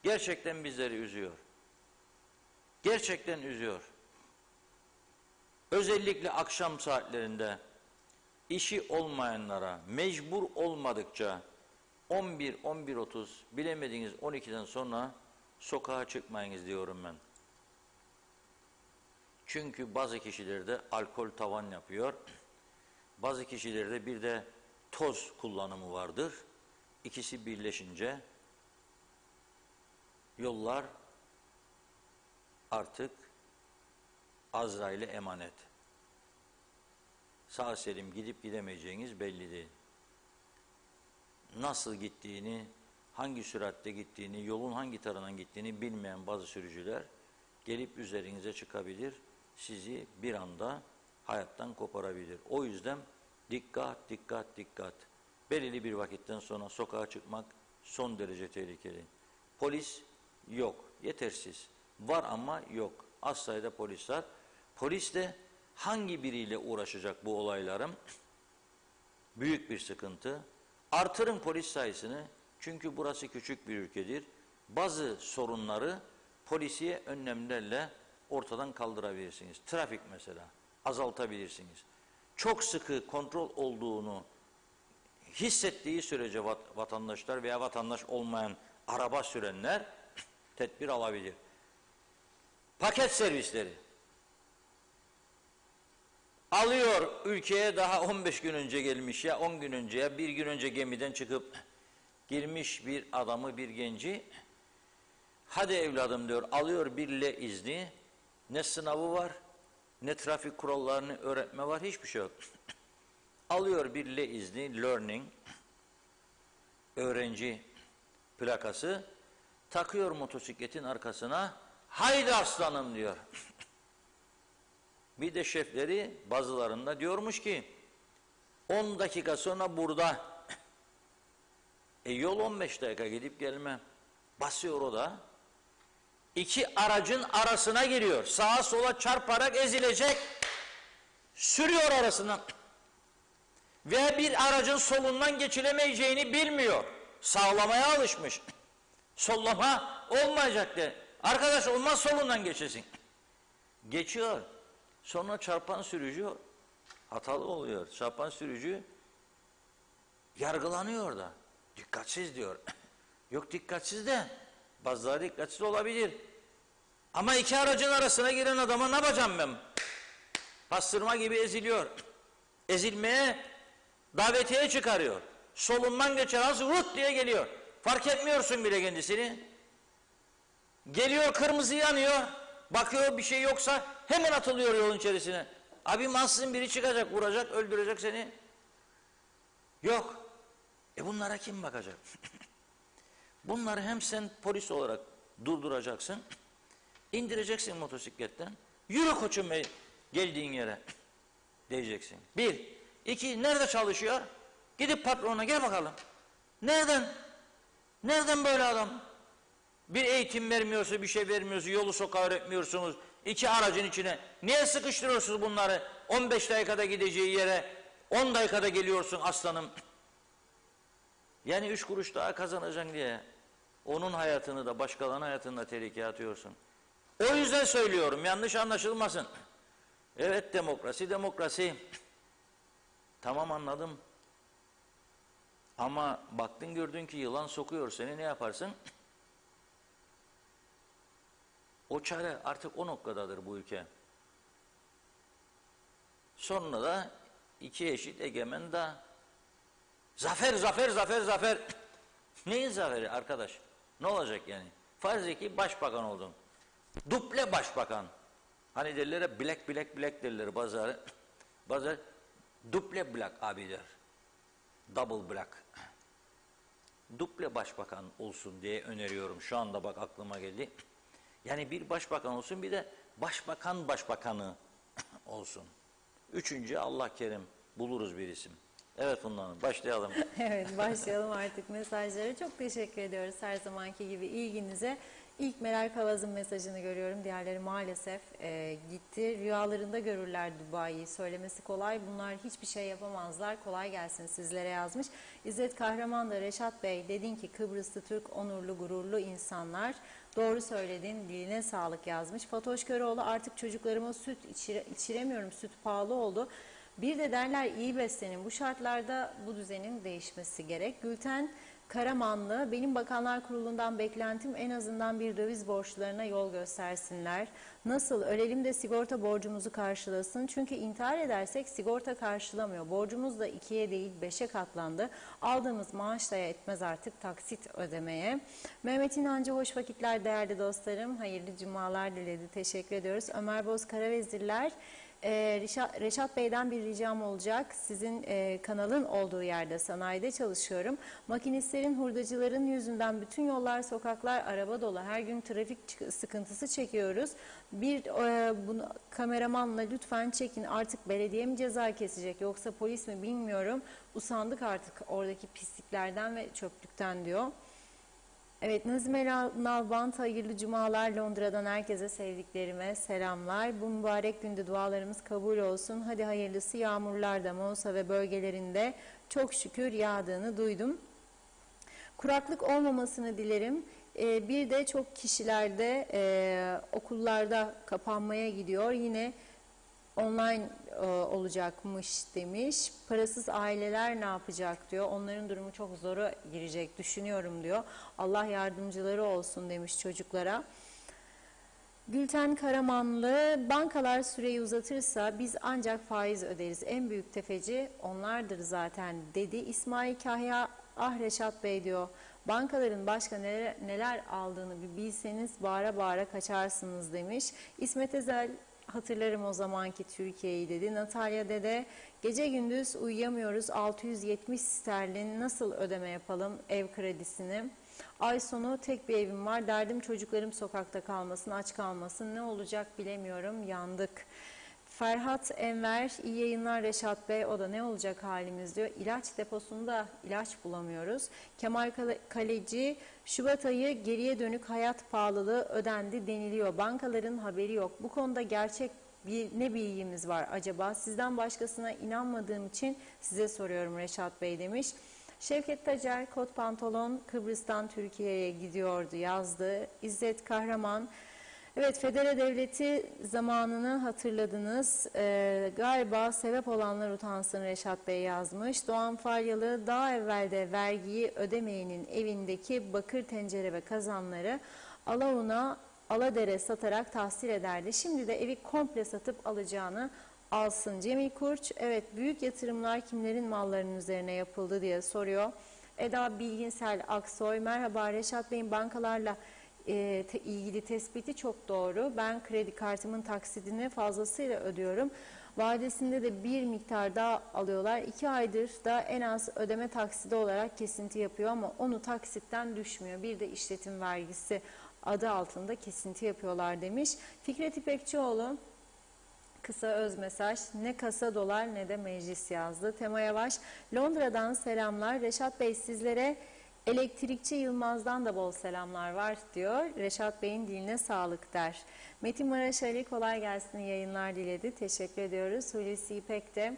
gerçekten bizleri üzüyor. Gerçekten üzüyor. Özellikle akşam saatlerinde işi olmayanlara mecbur olmadıkça 11, 11.30, bilemediğiniz 12'den sonra sokağa çıkmayınız diyorum ben. Çünkü bazı kişilerde alkol tavan yapıyor. Bazı kişilerde bir de toz kullanımı vardır. İkisi birleşince yollar artık Azrail'e emanet. Sağ selim gidip gidemeyeceğiniz belli değil. Nasıl gittiğini, hangi süratte gittiğini, yolun hangi tarafından gittiğini bilmeyen bazı sürücüler gelip üzerinize çıkabilir, sizi bir anda hayattan koparabilir. O yüzden dikkat, dikkat, dikkat. Belirli bir vakitten sonra sokağa çıkmak son derece tehlikeli. Polis yok, yetersiz. Var ama yok. Az sayıda polis var. Polis de hangi biriyle uğraşacak bu olaylarım? Büyük bir sıkıntı. Artırın polis sayısını, çünkü burası küçük bir ülkedir. Bazı sorunları polisiye önlemlerle ortadan kaldırabilirsiniz. Trafik mesela azaltabilirsiniz. Çok sıkı kontrol olduğunu hissettiği sürece vatandaşlar veya vatandaş olmayan araba sürenler tedbir alabilir. Paket servisleri alıyor, ülkeye daha 15 gün önce gelmiş ya 10 gün önce ya bir gün önce gemiden çıkıp girmiş bir adamı, bir genci, hadi evladım diyor, alıyor bir L izni, ne sınavı var, ne trafik kurallarını öğretme var, hiçbir şey yok. Alıyor bir L izni, learning, öğrenci plakası, takıyor motosikletin arkasına, haydi aslanım diyor. Bir de şefleri bazılarında diyormuş ki 10 dakika sonra burada. Yol 15 dakika gidip gelme. Basıyor o da. İki aracın arasına giriyor. Sağa sola çarparak ezilecek. Sürüyor arasından. Ve bir aracın solundan geçilemeyeceğini bilmiyor. Sağlamaya alışmış. Sollama olmayacak de. Arkadaş olmaz, solundan geçesin. Geçiyor. Sonra çarpan sürücü hatalı oluyor. Çarpan sürücü yargılanıyor da. Dikkatsiz diyor. Yok dikkatsiz de bazıları dikkatsiz olabilir. Ama iki aracın arasına giren adama ne yapacağım ben? Pastırma gibi eziliyor. Ezilmeye davetiye çıkarıyor. Solundan geçer, az vut diye geliyor. Fark etmiyorsun bile kendisini. Geliyor, kırmızı yanıyor. Bakıyor bir şey yoksa hemen atılıyor yolun içerisine. Abi mansızın biri çıkacak, vuracak, öldürecek seni. Yok. Bunlara kim bakacak? Bunları hem sen polis olarak durduracaksın, indireceksin motosikletten. Yürü koçum bey, geldiğin yere diyeceksin. Bir. İki, nerede çalışıyor? Gidip patrona gel bakalım. Nereden? Nereden böyle adam? Bir eğitim vermiyorsa, bir şey vermiyorsa, yolu sokağı öğretmiyorsunuz. İki aracın içine. Niye sıkıştırıyorsunuz bunları? 15 dakikada gideceği yere 10 dakikada geliyorsun aslanım. Yani 3 kuruş daha kazanacaksın diye. Onun hayatını da başkalarının hayatını da tehlikeye atıyorsun. O yüzden söylüyorum, yanlış anlaşılmasın. Evet, demokrasi, demokrasi. Tamam, anladım. Ama baktın gördün ki yılan sokuyor seni, ne yaparsın? O çare artık o noktadadır bu ülke. Sonra da iki eşit egemen da zafer, zafer, zafer, zafer. Neyin zaferi arkadaş? Ne olacak yani? Farz ki başbakan oldun. Duble başbakan. Hani derler ya, black black black derler bazıları. Bazıları duble black abi der. Double black. Duble başbakan olsun diye öneriyorum. Şu anda bak aklıma geldi. Yani bir başbakan olsun, bir de başbakan başbakanı olsun. Üçüncü Allah kerim, buluruz bir isim. Evet Funda Hanım, başlayalım. Evet, başlayalım artık mesajlara. Çok teşekkür ediyoruz her zamanki gibi ilginize. İlk Meral Kavaz'ın mesajını görüyorum. Diğerleri maalesef gitti. Rüyalarında görürler Dubai'yi. Söylemesi kolay. Bunlar hiçbir şey yapamazlar. Kolay gelsin sizlere yazmış. İzzet Kahraman da Reşat Bey dedin ki Kıbrıslı Türk onurlu gururlu insanlar. Doğru söyledin, diline sağlık yazmış. Fatoş Köroğlu artık çocuklarıma süt içiremiyorum, süt pahalı oldu. Bir de derler iyi beslenin. Bu şartlarda bu düzenin değişmesi gerek. Gülten Karamanlı, benim Bakanlar Kurulu'ndan beklentim en azından bir döviz borçlarına yol göstersinler. Nasıl ölelim de sigorta borcumuzu karşılasın. Çünkü intihar edersek sigorta karşılamıyor. Borcumuz da 2'ye değil 5'e katlandı. Aldığımız maaş da yetmez artık taksit ödemeye. Mehmet İnancı hoş vakitler değerli dostlarım. Hayırlı cumalar diledi. Teşekkür ediyoruz. Ömer Boz Karavezirler. Reşat Bey'den bir ricam olacak. Sizin kanalın olduğu yerde sanayide çalışıyorum. Makinistlerin, hurdacıların yüzünden bütün yollar, sokaklar araba dolu. Her gün trafik sıkıntısı çekiyoruz. Bir bunu kameramanla lütfen çekin. Artık belediye mi ceza kesecek yoksa polis mi bilmiyorum. Usandık artık oradaki pisliklerden ve çöplükten diyor. Evet, Nazime Nalbant, hayırlı cumalar. Londra'dan herkese sevdiklerime selamlar. Bu mübarek günde dualarımız kabul olsun. Hadi hayırlısı, yağmurlar da Mosa ve bölgelerinde çok şükür yağdığını duydum. Kuraklık olmamasını dilerim. Bir de çok kişilerde okullarda kapanmaya gidiyor. Yine online olacakmış demiş. Parasız aileler ne yapacak diyor. Onların durumu çok zora girecek düşünüyorum diyor. Allah yardımcıları olsun demiş çocuklara. Gülten Karamanlı, bankalar süreyi uzatırsa biz ancak faiz öderiz. En büyük tefeci onlardır zaten dedi. İsmail Kahya, ah Reşat Bey diyor. Bankaların başka neler aldığını bir bilseniz bağıra bağıra kaçarsınız demiş. İsmet Ezel, hatırlarım o zamanki Türkiye'yi dedi. Natalya Dede, gece gündüz uyuyamıyoruz, 670 sterlin nasıl ödeme yapalım ev kredisini? Ay sonu tek bir evim var, derdim çocuklarım sokakta kalmasın, aç kalmasın, ne olacak bilemiyorum, yandık. Ferhat Enver, iyi yayınlar Reşat Bey, o da ne olacak halimiz diyor. İlaç deposunda ilaç bulamıyoruz. Kemal Kaleci, Şubat ayı geriye dönük hayat pahalılığı ödendi deniliyor. Bankaların haberi yok. Bu konuda gerçek ne bilgimiz var acaba? Sizden başkasına inanmadığım için size soruyorum Reşat Bey demiş. Şevket Tacer, kot pantolon Kıbrıs'tan Türkiye'ye gidiyordu yazdı. İzzet Kahraman, evet, Federe Devleti zamanını hatırladınız. Galiba sebep olanlar utansın Reşat Bey yazmış. Doğan Falyalı, daha evvelde vergiyi ödemeyenin evindeki bakır tencere ve kazanları Alavun'a Aladere satarak tahsil ederdi. Şimdi de evi komple satıp alacağını alsın. Cemil Kurç, evet büyük yatırımlar kimlerin mallarının üzerine yapıldı diye soruyor. Eda Bilginsel Aksoy, merhaba Reşat Bey'in bankalarla ilgili tespiti çok doğru. Ben kredi kartımın taksidini fazlasıyla ödüyorum. Vadesinde de bir miktar daha alıyorlar. 2 aydır da en az ödeme taksidi olarak kesinti yapıyor ama onu taksitten düşmüyor. Bir de işletim vergisi adı altında kesinti yapıyorlar demiş. Fikret İpekçioğlu, kısa öz mesaj, ne kasa dolar ne de meclis yazdı. Tema Yavaş, Londra'dan selamlar. Reşat Bey sizlere Elektrikçi Yılmaz'dan da bol selamlar var diyor. Reşat Bey'in diline sağlık der. Metin Maraş Ali kolay gelsin yayınlar diledi. Teşekkür ediyoruz. Hulusi İpek de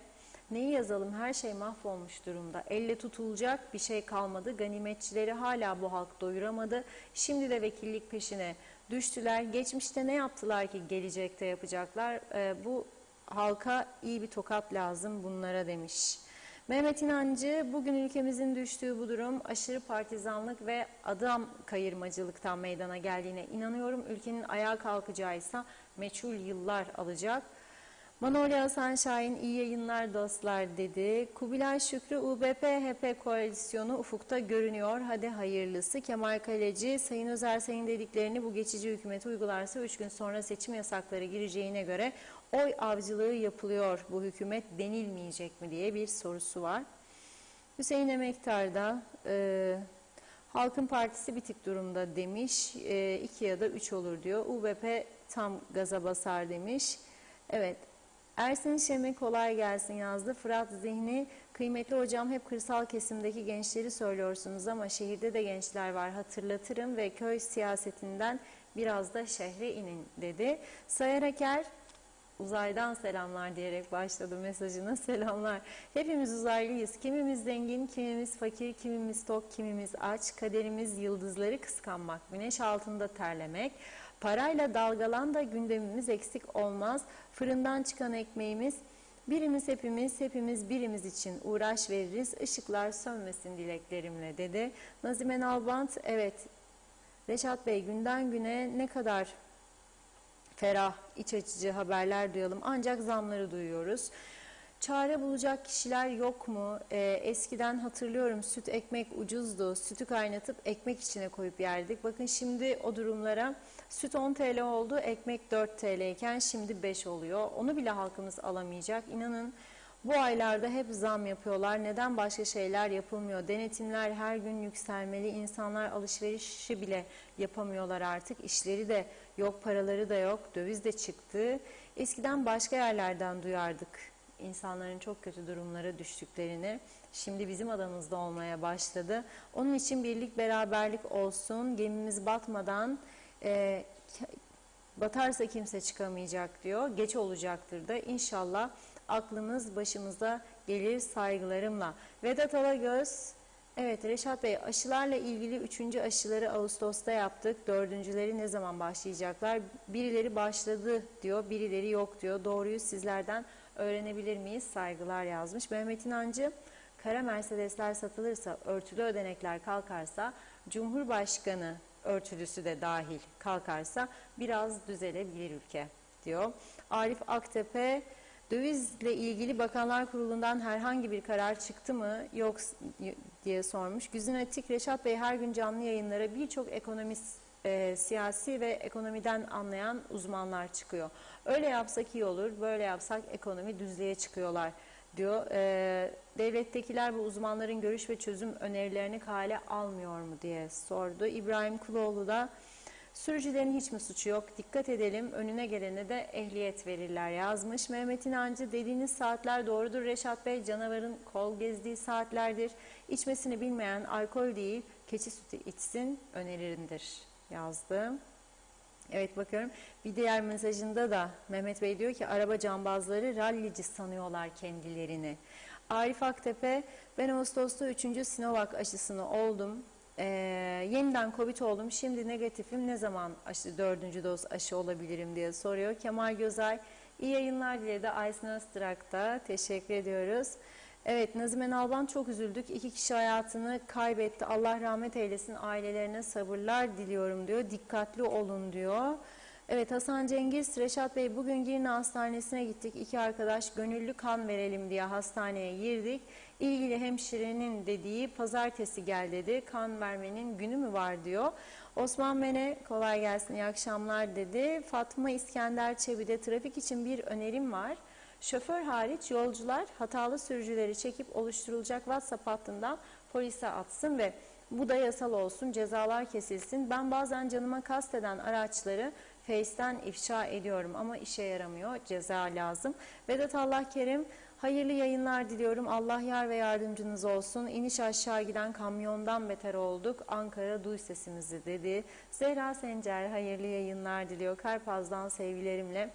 neyi yazalım, her şey mahvolmuş durumda. Elle tutulacak bir şey kalmadı. Ganimetçileri hala bu halk doyuramadı. Şimdi de vekillik peşine düştüler. Geçmişte ne yaptılar ki gelecekte yapacaklar? Bu halka iyi bir tokat lazım bunlara demiş. Mehmet İnancı, bugün ülkemizin düştüğü bu durum aşırı partizanlık ve adam kayırmacılıktan meydana geldiğine inanıyorum. Ülkenin ayağa kalkacağıysa meçhul yıllar alacak. Manolya Hasan Şahin, iyi yayınlar dostlar dedi. Kubilay Şükrü, UBP-HP koalisyonu ufukta görünüyor. Hadi hayırlısı. Kemal Kaleci, Sayın Özersay'ın dediklerini bu geçici hükümeti uygularsa 3 gün sonra seçim yasakları gireceğine göre oy avcılığı yapılıyor. Bu hükümet denilmeyecek mi diye bir sorusu var. Hüseyin Emektar da Halkın Partisi bitik durumda demiş. 2 ya da 3 olur diyor. UBP tam gaza basar demiş. Evet. Ersin Şemi kolay gelsin yazdı. Fırat Zihni, kıymetli hocam hep kırsal kesimdeki gençleri söylüyorsunuz ama şehirde de gençler var, hatırlatırım ve köy siyasetinden biraz da şehre inin dedi. Sayar Aker, uzaydan selamlar diyerek başladı mesajına. Selamlar. Hepimiz uzaylıyız. Kimimiz zengin, kimimiz fakir, kimimiz tok, kimimiz aç. Kaderimiz yıldızları kıskanmak, güneş altında terlemek. Parayla dalgalan da gündemimiz eksik olmaz. Fırından çıkan ekmeğimiz, birimiz hepimiz, hepimiz birimiz için uğraş veririz. Işıklar sönmesin dileklerimle dedi. Nazime Nalbant, evet Reşat Bey günden güne ne kadar ferah, iç açıcı haberler duyalım. Ancak zamları duyuyoruz. Çare bulacak kişiler yok mu? Eskiden hatırlıyorum süt ekmek ucuzdu. Sütü kaynatıp ekmek içine koyup yerdik. Bakın şimdi o durumlara süt 10 TL oldu, ekmek 4 TL iken şimdi 5 oluyor. Onu bile halkımız alamayacak. İnanın bu aylarda hep zam yapıyorlar. Neden başka şeyler yapılmıyor? Denetimler her gün yükselmeli. İnsanlar alışverişi bile yapamıyorlar artık. İşleri de yok, paraları da yok. Döviz de çıktı. Eskiden başka yerlerden duyardık İnsanların çok kötü durumlara düştüklerini. Şimdi bizim adamızda olmaya başladı. Onun için birlik beraberlik olsun. Gemimiz batmadan batarsa kimse çıkamayacak diyor. Geç olacaktır da inşallah aklımız başımıza gelir saygılarımla. Vedat Alagöz, evet Reşat Bey aşılarla ilgili 3. aşıları Ağustos'ta yaptık. 4.'leri ne zaman başlayacaklar? Birileri başladı diyor, birileri yok diyor. Doğruyu sizlerden öğrenebilir miyiz? Saygılar yazmış. Mehmet İnancı, kara Mercedesler satılırsa, örtülü ödenekler kalkarsa, Cumhurbaşkanı örtülüsü de dahil kalkarsa biraz düzelebilir ülke diyor. Arif Aktepe, dövizle ilgili Bakanlar Kurulu'ndan herhangi bir karar çıktı mı yok diye sormuş. Güzin Atik, Reşat Bey her gün canlı yayınlara birçok ekonomist, siyasi ve ekonomiden anlayan uzmanlar çıkıyor. Öyle yapsak iyi olur, böyle yapsak ekonomi düzlüğe çıkıyorlar diyor. Devlettekiler bu uzmanların görüş ve çözüm önerilerini kale almıyor mu diye sordu. İbrahim Kuloğlu da sürücülerin hiç mi suçu yok? Dikkat edelim, önüne gelene de ehliyet verirler yazmış. Mehmet İnancı, dediğiniz saatler doğrudur Reşat Bey. Canavarın kol gezdiği saatlerdir. İçmesini bilmeyen alkol değil, keçi sütü içsin öneririndir yazdı. Evet bakıyorum. Bir diğer mesajında da Mehmet Bey diyor ki araba cambazları rallici sanıyorlar kendilerini. Arif Aktepe, ben Ağustos'ta 3. Sinovac aşısını oldum. Yeniden Covid oldum. Şimdi negatifim. Ne zaman 4. doz aşı olabilirim diye soruyor. Kemal Gözay, iyi yayınlar diledi. Aysin Öztrak'ta teşekkür ediyoruz. Evet, Nazime Nalban, çok üzüldük. 2 kişi hayatını kaybetti. Allah rahmet eylesin. Ailelerine sabırlar diliyorum diyor. Dikkatli olun diyor. Evet, Hasan Cengiz, Reşat Bey, bugün Girne Hastanesi'ne gittik. 2 arkadaş gönüllü kan verelim diye hastaneye girdik. İlgili hemşirenin dediği pazartesi gel dedi. Kan vermenin günü mü var diyor. Osman Mene, kolay gelsin, iyi akşamlar dedi. Fatma İskender Çebi'de trafik için bir önerim var. Şoför hariç yolcular hatalı sürücüleri çekip oluşturulacak WhatsApp hattından polise atsın ve bu da yasal olsun, cezalar kesilsin. Ben bazen canıma kasteden araçları Face'ten ifşa ediyorum ama işe yaramıyor, ceza lazım. Vedat Allah Kerim, hayırlı yayınlar diliyorum. Allah yar ve yardımcınız olsun. İniş aşağı giden kamyondan beter olduk. Ankara duy sesimizi dedi. Zehra Sencer, hayırlı yayınlar diliyor. Karpaz'dan sevgilerimle.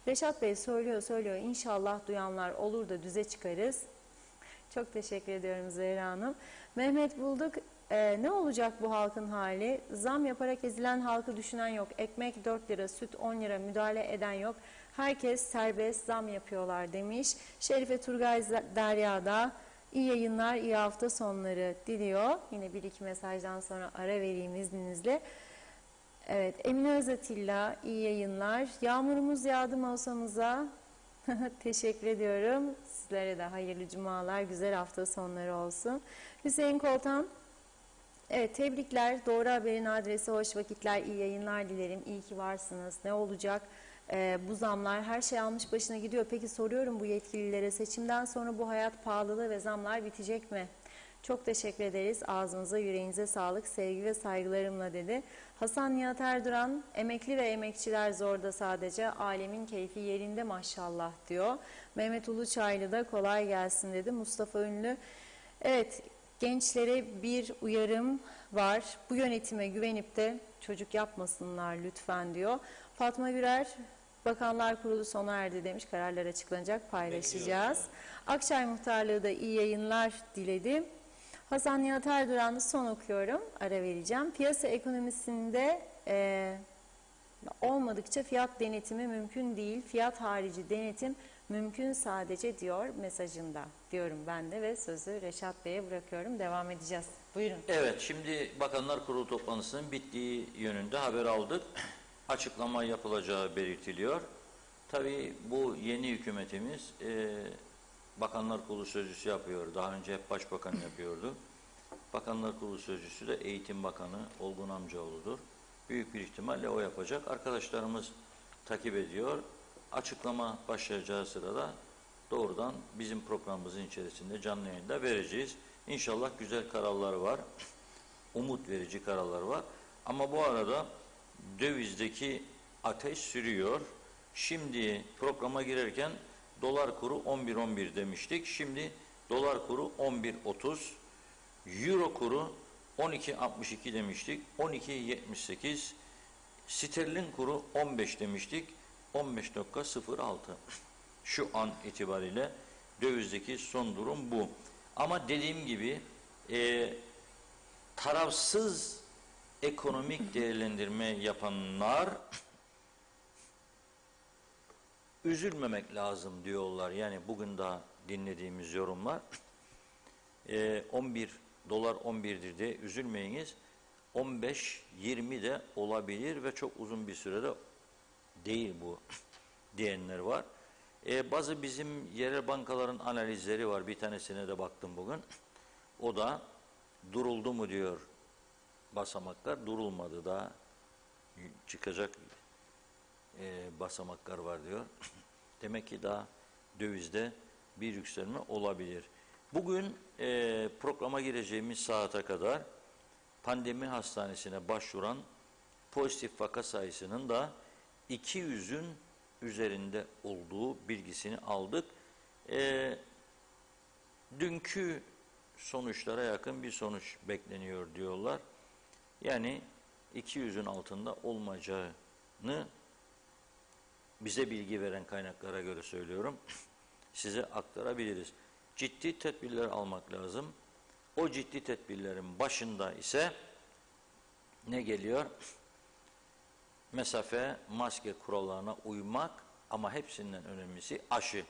Reşat Bey söylüyor. İnşallah duyanlar olur da düze çıkarız. Çok teşekkür ediyorum Zehra Hanım. Mehmet Bulduk, ne olacak bu halkın hali? Zam yaparak ezilen halkı düşünen yok. Ekmek 4 lira, süt 10 lira, müdahale eden yok. Herkes serbest zam yapıyorlar demiş. Şerife Turgay Derya'da iyi yayınlar, iyi hafta sonları diliyor. Yine bir iki mesajdan sonra ara vereyim izninizle. Evet, Emine Özatilla, iyi yayınlar. Yağmurumuz yağdı masamıza. Teşekkür ediyorum. Sizlere de hayırlı cumalar, güzel hafta sonları olsun. Hüseyin Koltan, evet, tebrikler. Doğru Haber'in adresi, hoş vakitler, iyi yayınlar dilerim. İyi ki varsınız. Ne olacak? Bu zamlar, her şey almış başına gidiyor. Peki soruyorum bu yetkililere, seçimden sonra bu hayat pahalılığı ve zamlar bitecek mi? Çok teşekkür ederiz. Ağzınıza, yüreğinize sağlık, sevgi ve saygılarımla dedi. Hasan Nihat Erduran, emekli ve emekçiler zorda sadece, alemin keyfi yerinde maşallah diyor. Mehmet Uluçaylı da kolay gelsin dedi. Mustafa Ünlü, evet, gençlere bir uyarım var. Bu yönetime güvenip de çocuk yapmasınlar lütfen diyor. Fatma Gürer, Bakanlar Kurulu sona erdi demiş. Kararlar açıklanacak, paylaşacağız. Akçay Muhtarlığı da iyi yayınlar diledi. Hasan Nihat Erduran'ı son okuyorum, ara vereceğim. Piyasa ekonomisinde olmadıkça fiyat denetimi mümkün değil. Fiyat harici denetim mümkün sadece diyor mesajında. Diyorum ben de ve sözü Reşat Bey'e bırakıyorum. Devam edeceğiz. Buyurun. Evet, şimdi Bakanlar Kurulu toplantısının bittiği yönünde haber aldık. Açıklama yapılacağı belirtiliyor. Tabii bu yeni hükümetimiz Bakanlar Kurulu sözcüsü yapıyor. Daha önce hep Başbakan yapıyordu. Bakanlar Kurulu sözcüsü de Eğitim Bakanı Olgun Amcaoğlu'dur. Büyük bir ihtimalle o yapacak. Arkadaşlarımız takip ediyor. Açıklama başlayacağı sırada doğrudan bizim programımızın içerisinde canlı yayında vereceğiz. İnşallah güzel kararlar var. Umut verici kararlar var. Ama bu arada dövizdeki ateş sürüyor. Şimdi programa girerken dolar kuru 11.11 demiştik. Şimdi dolar kuru 11.30. Euro kuru 12.62 demiştik. 12.78. Sterlin kuru 15 demiştik. 15.06. Şu an itibariyle dövizdeki son durum bu. Ama dediğim gibi tarafsız ekonomik değerlendirme yapanlar üzülmemek lazım diyorlar. Yani bugün daha dinlediğimiz yorumlar 11 dolar 11'dir diye üzülmeyiniz. 15-20 de olabilir ve çok uzun bir sürede değil bu diyenler var. Bazı bizim yerel bankaların analizleri var. Bir tanesine de baktım bugün. O da duruldu mu diyor basamaklar. Durulmadı, daha çıkacak basamaklar var diyor. Demek ki daha dövizde bir yükselme olabilir. Bugün programa gireceğimiz saate kadar pandemi hastanesine başvuran pozitif vaka sayısının da 200'ün üzerinde olduğu bilgisini aldık. Dünkü sonuçlara yakın bir sonuç bekleniyor diyorlar. Yani 200'ün altında olmayacağını bize bilgi veren kaynaklara göre söylüyorum. Size aktarabiliriz. Ciddi tedbirler almak lazım. O ciddi tedbirlerin başında ise ne geliyor? Mesafe, maske kurallarına uymak ama hepsinden önemlisi aşı.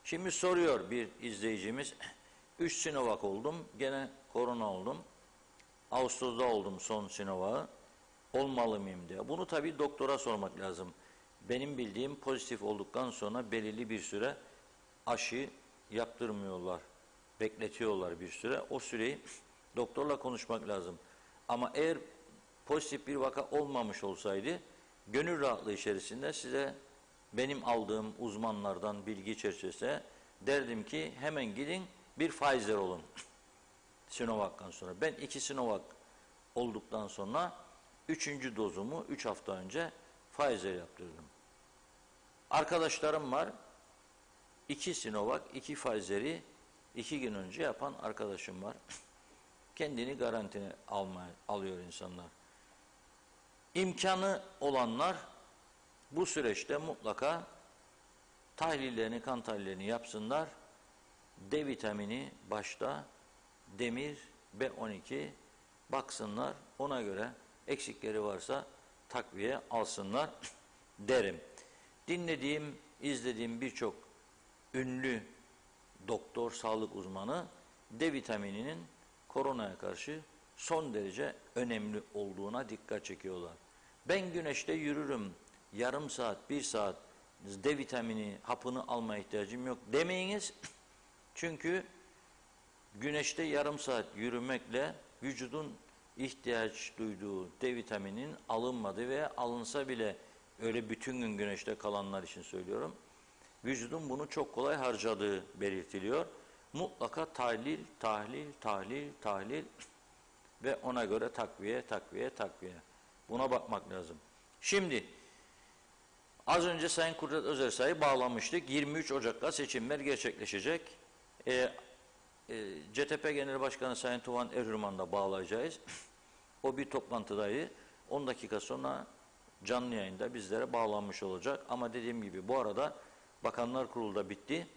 Şimdi soruyor bir izleyicimiz, 3 Sinovac oldum, gene korona oldum. Ağustos'ta oldum son Sinovac'ı, olmalı mıyım diye. Bunu tabii doktora sormak lazım. benim bildiğim pozitif olduktan sonra belirli bir süre aşı yaptırmıyorlar. Bekletiyorlar bir süre. O süreyi doktorla konuşmak lazım. Ama eğer pozitif bir vaka olmamış olsaydı gönül rahatlığı içerisinde size benim aldığım uzmanlardan bilgi çerçevesinde derdim ki hemen gidin bir Pfizer olun. Sinovac'tan sonra. Ben 2 Sinovac olduktan sonra 3. dozumu 3 hafta önce Pfizer yaptırdım. Arkadaşlarım var. 2 Sinovac, 2 Pfizer'i 2 gün önce yapan arkadaşım var. Kendini garantine alıyor insanlar. İmkanı olanlar bu süreçte mutlaka tahlillerini, kan tahlillerini yapsınlar. D vitamini başta, demir, B12 baksınlar. Ona göre eksikleri varsa takviye alsınlar derim. Dinlediğim, izlediğim birçok ünlü doktor, sağlık uzmanı D vitamininin koronaya karşı son derece önemli olduğuna dikkat çekiyorlar. Ben güneşte yürürüm, yarım saat, 1 saat D vitamini hapını almaya ihtiyacım yok demeyiniz. Çünkü güneşte yarım saat yürümekle vücudun ihtiyaç duyduğu D vitaminin alınmadığı veya alınsa bile öyle bütün gün güneşte kalanlar için söylüyorum. Vücudun bunu çok kolay harcadığı belirtiliyor. Mutlaka tahlil ve ona göre takviye. Buna bakmak lazım. Şimdi az önce Sayın Kudret Özersay'ı bağlamıştık. 23 Ocak'ta seçimler gerçekleşecek. CTP Genel Başkanı Sayın Tuhan Erhürman'ı da bağlayacağız. O bir toplantıdaydı. 10 dakika sonra canlı yayında bizlere bağlanmış olacak. Ama dediğim gibi bu arada Bakanlar Kurulu da bitti.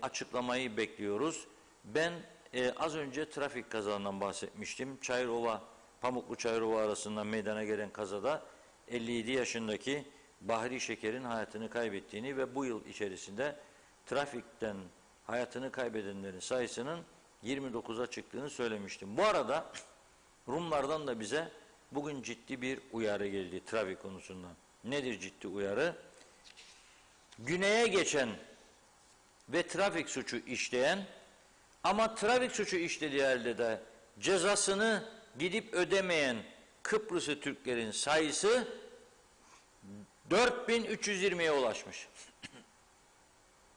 Açıklamayı bekliyoruz. Ben az önce trafik kazalarından bahsetmiştim. Çayırova, Pamuklu Çayırova arasında meydana gelen kazada 57 yaşındaki Bahri Şeker'in hayatını kaybettiğini ve bu yıl içerisinde trafikten hayatını kaybedenlerin sayısının 29'a çıktığını söylemiştim. Bu arada Rumlardan da bize bugün ciddi bir uyarı geldi trafik konusunda. Nedir ciddi uyarı? Güneye geçen ve trafik suçu işleyen ama trafik suçu işlediği halde de cezasını gidip ödemeyen Kıbrıslı Türklerin sayısı 4320'ye ulaşmış.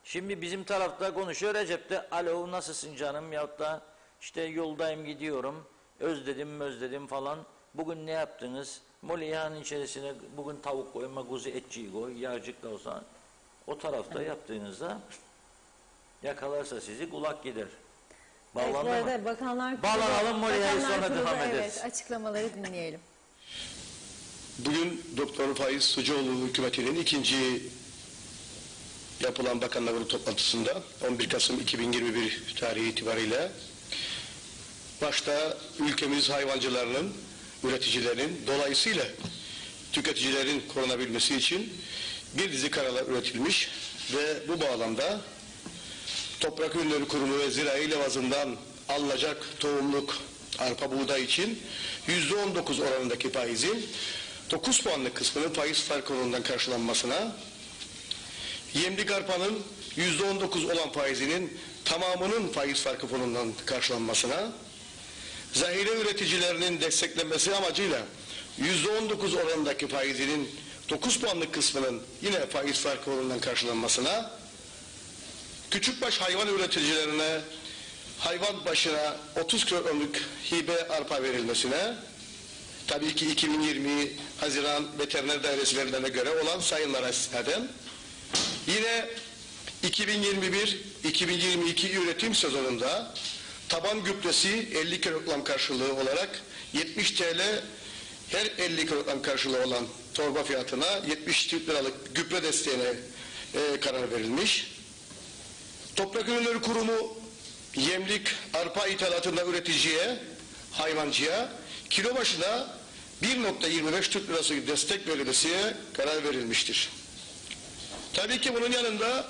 Şimdi bizim tarafta konuşuyor Recep'te, alo nasılsın canım, yahut da işte yoldayım gidiyorum, özledim falan. Bugün ne yaptınız? Moliyahın içerisine bugün tavuk koyma, kuzu etçiyi koy, yağcık da olsa. O tarafta yaptığınızda yakalarsa sizi kulak gider. Evet, bu arada Bağlanalım Moliyah'ı sonra devam ederiz. Evet, açıklamaları dinleyelim. Bugün Doktor Faiz Sucuoğlu hükümetinin ikinci yapılan Bakanlar Kurulu toplantısında 11 Kasım 2021 tarihi itibariyle başta ülkemiz hayvancılarının, üreticilerin, dolayısıyla tüketicilerin korunabilmesi için bir dizi kararlar üretilmiş ve bu bağlamda Toprak Ürünleri Kurumu ve Zirai Levazım'dan alınacak tohumluk arpa buğday için %19 oranındaki faizin 9 puanlık kısmının faiz farkı oranından karşılanmasına, yemlik arpanın %19 olan faizinin tamamının faiz farkı fonundan karşılanmasına, zahire üreticilerinin desteklenmesi amacıyla %19 oranındaki faizinin 9 puanlık kısmının yine faiz farkı oranından karşılanmasına, küçükbaş hayvan üreticilerine hayvan başına 30 kilogramlık hibe arpa verilmesine, tabii ki 2020 Haziran Veteriner Dairesi verilerine göre olan sayımlara istinaden, yine 2021-2022 üretim sezonunda taban gübresi 50 kilogram karşılığı olarak 70 TL her 50 kilogram karşılığı olan torba fiyatına 70 Türk liralık gübre desteğine karar verilmiş. Toprak Ürünleri Kurumu yemlik arpa ithalatında üreticiye, hayvancıya kilo başına 1.25 Türk lirası destek verilmesine karar verilmiştir. Tabii ki bunun yanında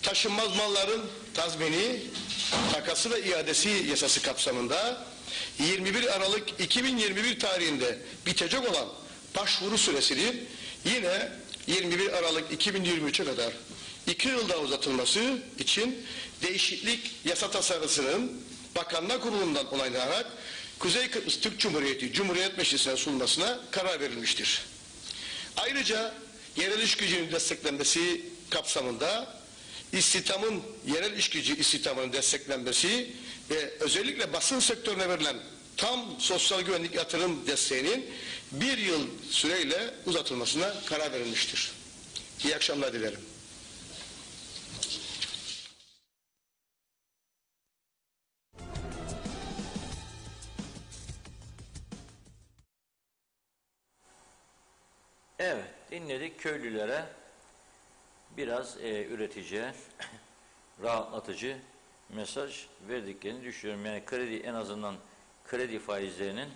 taşınmaz malların tazmini, takası ve iadesi yasası kapsamında 21 Aralık 2021 tarihinde bitecek olan başvuru süresini yine 21 Aralık 2023'e kadar 2 yıl daha uzatılması için değişiklik yasa tasarısının Bakanlar Kurulu'ndan onaylanarak Kuzey Kıbrıs Türk Cumhuriyeti Cumhuriyet Meclisi'ne sunulmasına karar verilmiştir. Ayrıca yerel iş gücünün desteklenmesi kapsamında istihdamın, yerel iş gücü istihdamının desteklenmesi ve özellikle basın sektörüne verilen tam sosyal güvenlik yatırım desteğinin 1 yıl süreyle uzatılmasına karar verilmiştir. İyi akşamlar dilerim. Evet, dinledik. Köylülere biraz üreticiye rahatlatıcı mesaj verdiklerini düşünüyorum. Yani kredi, en azından kredi faizlerinin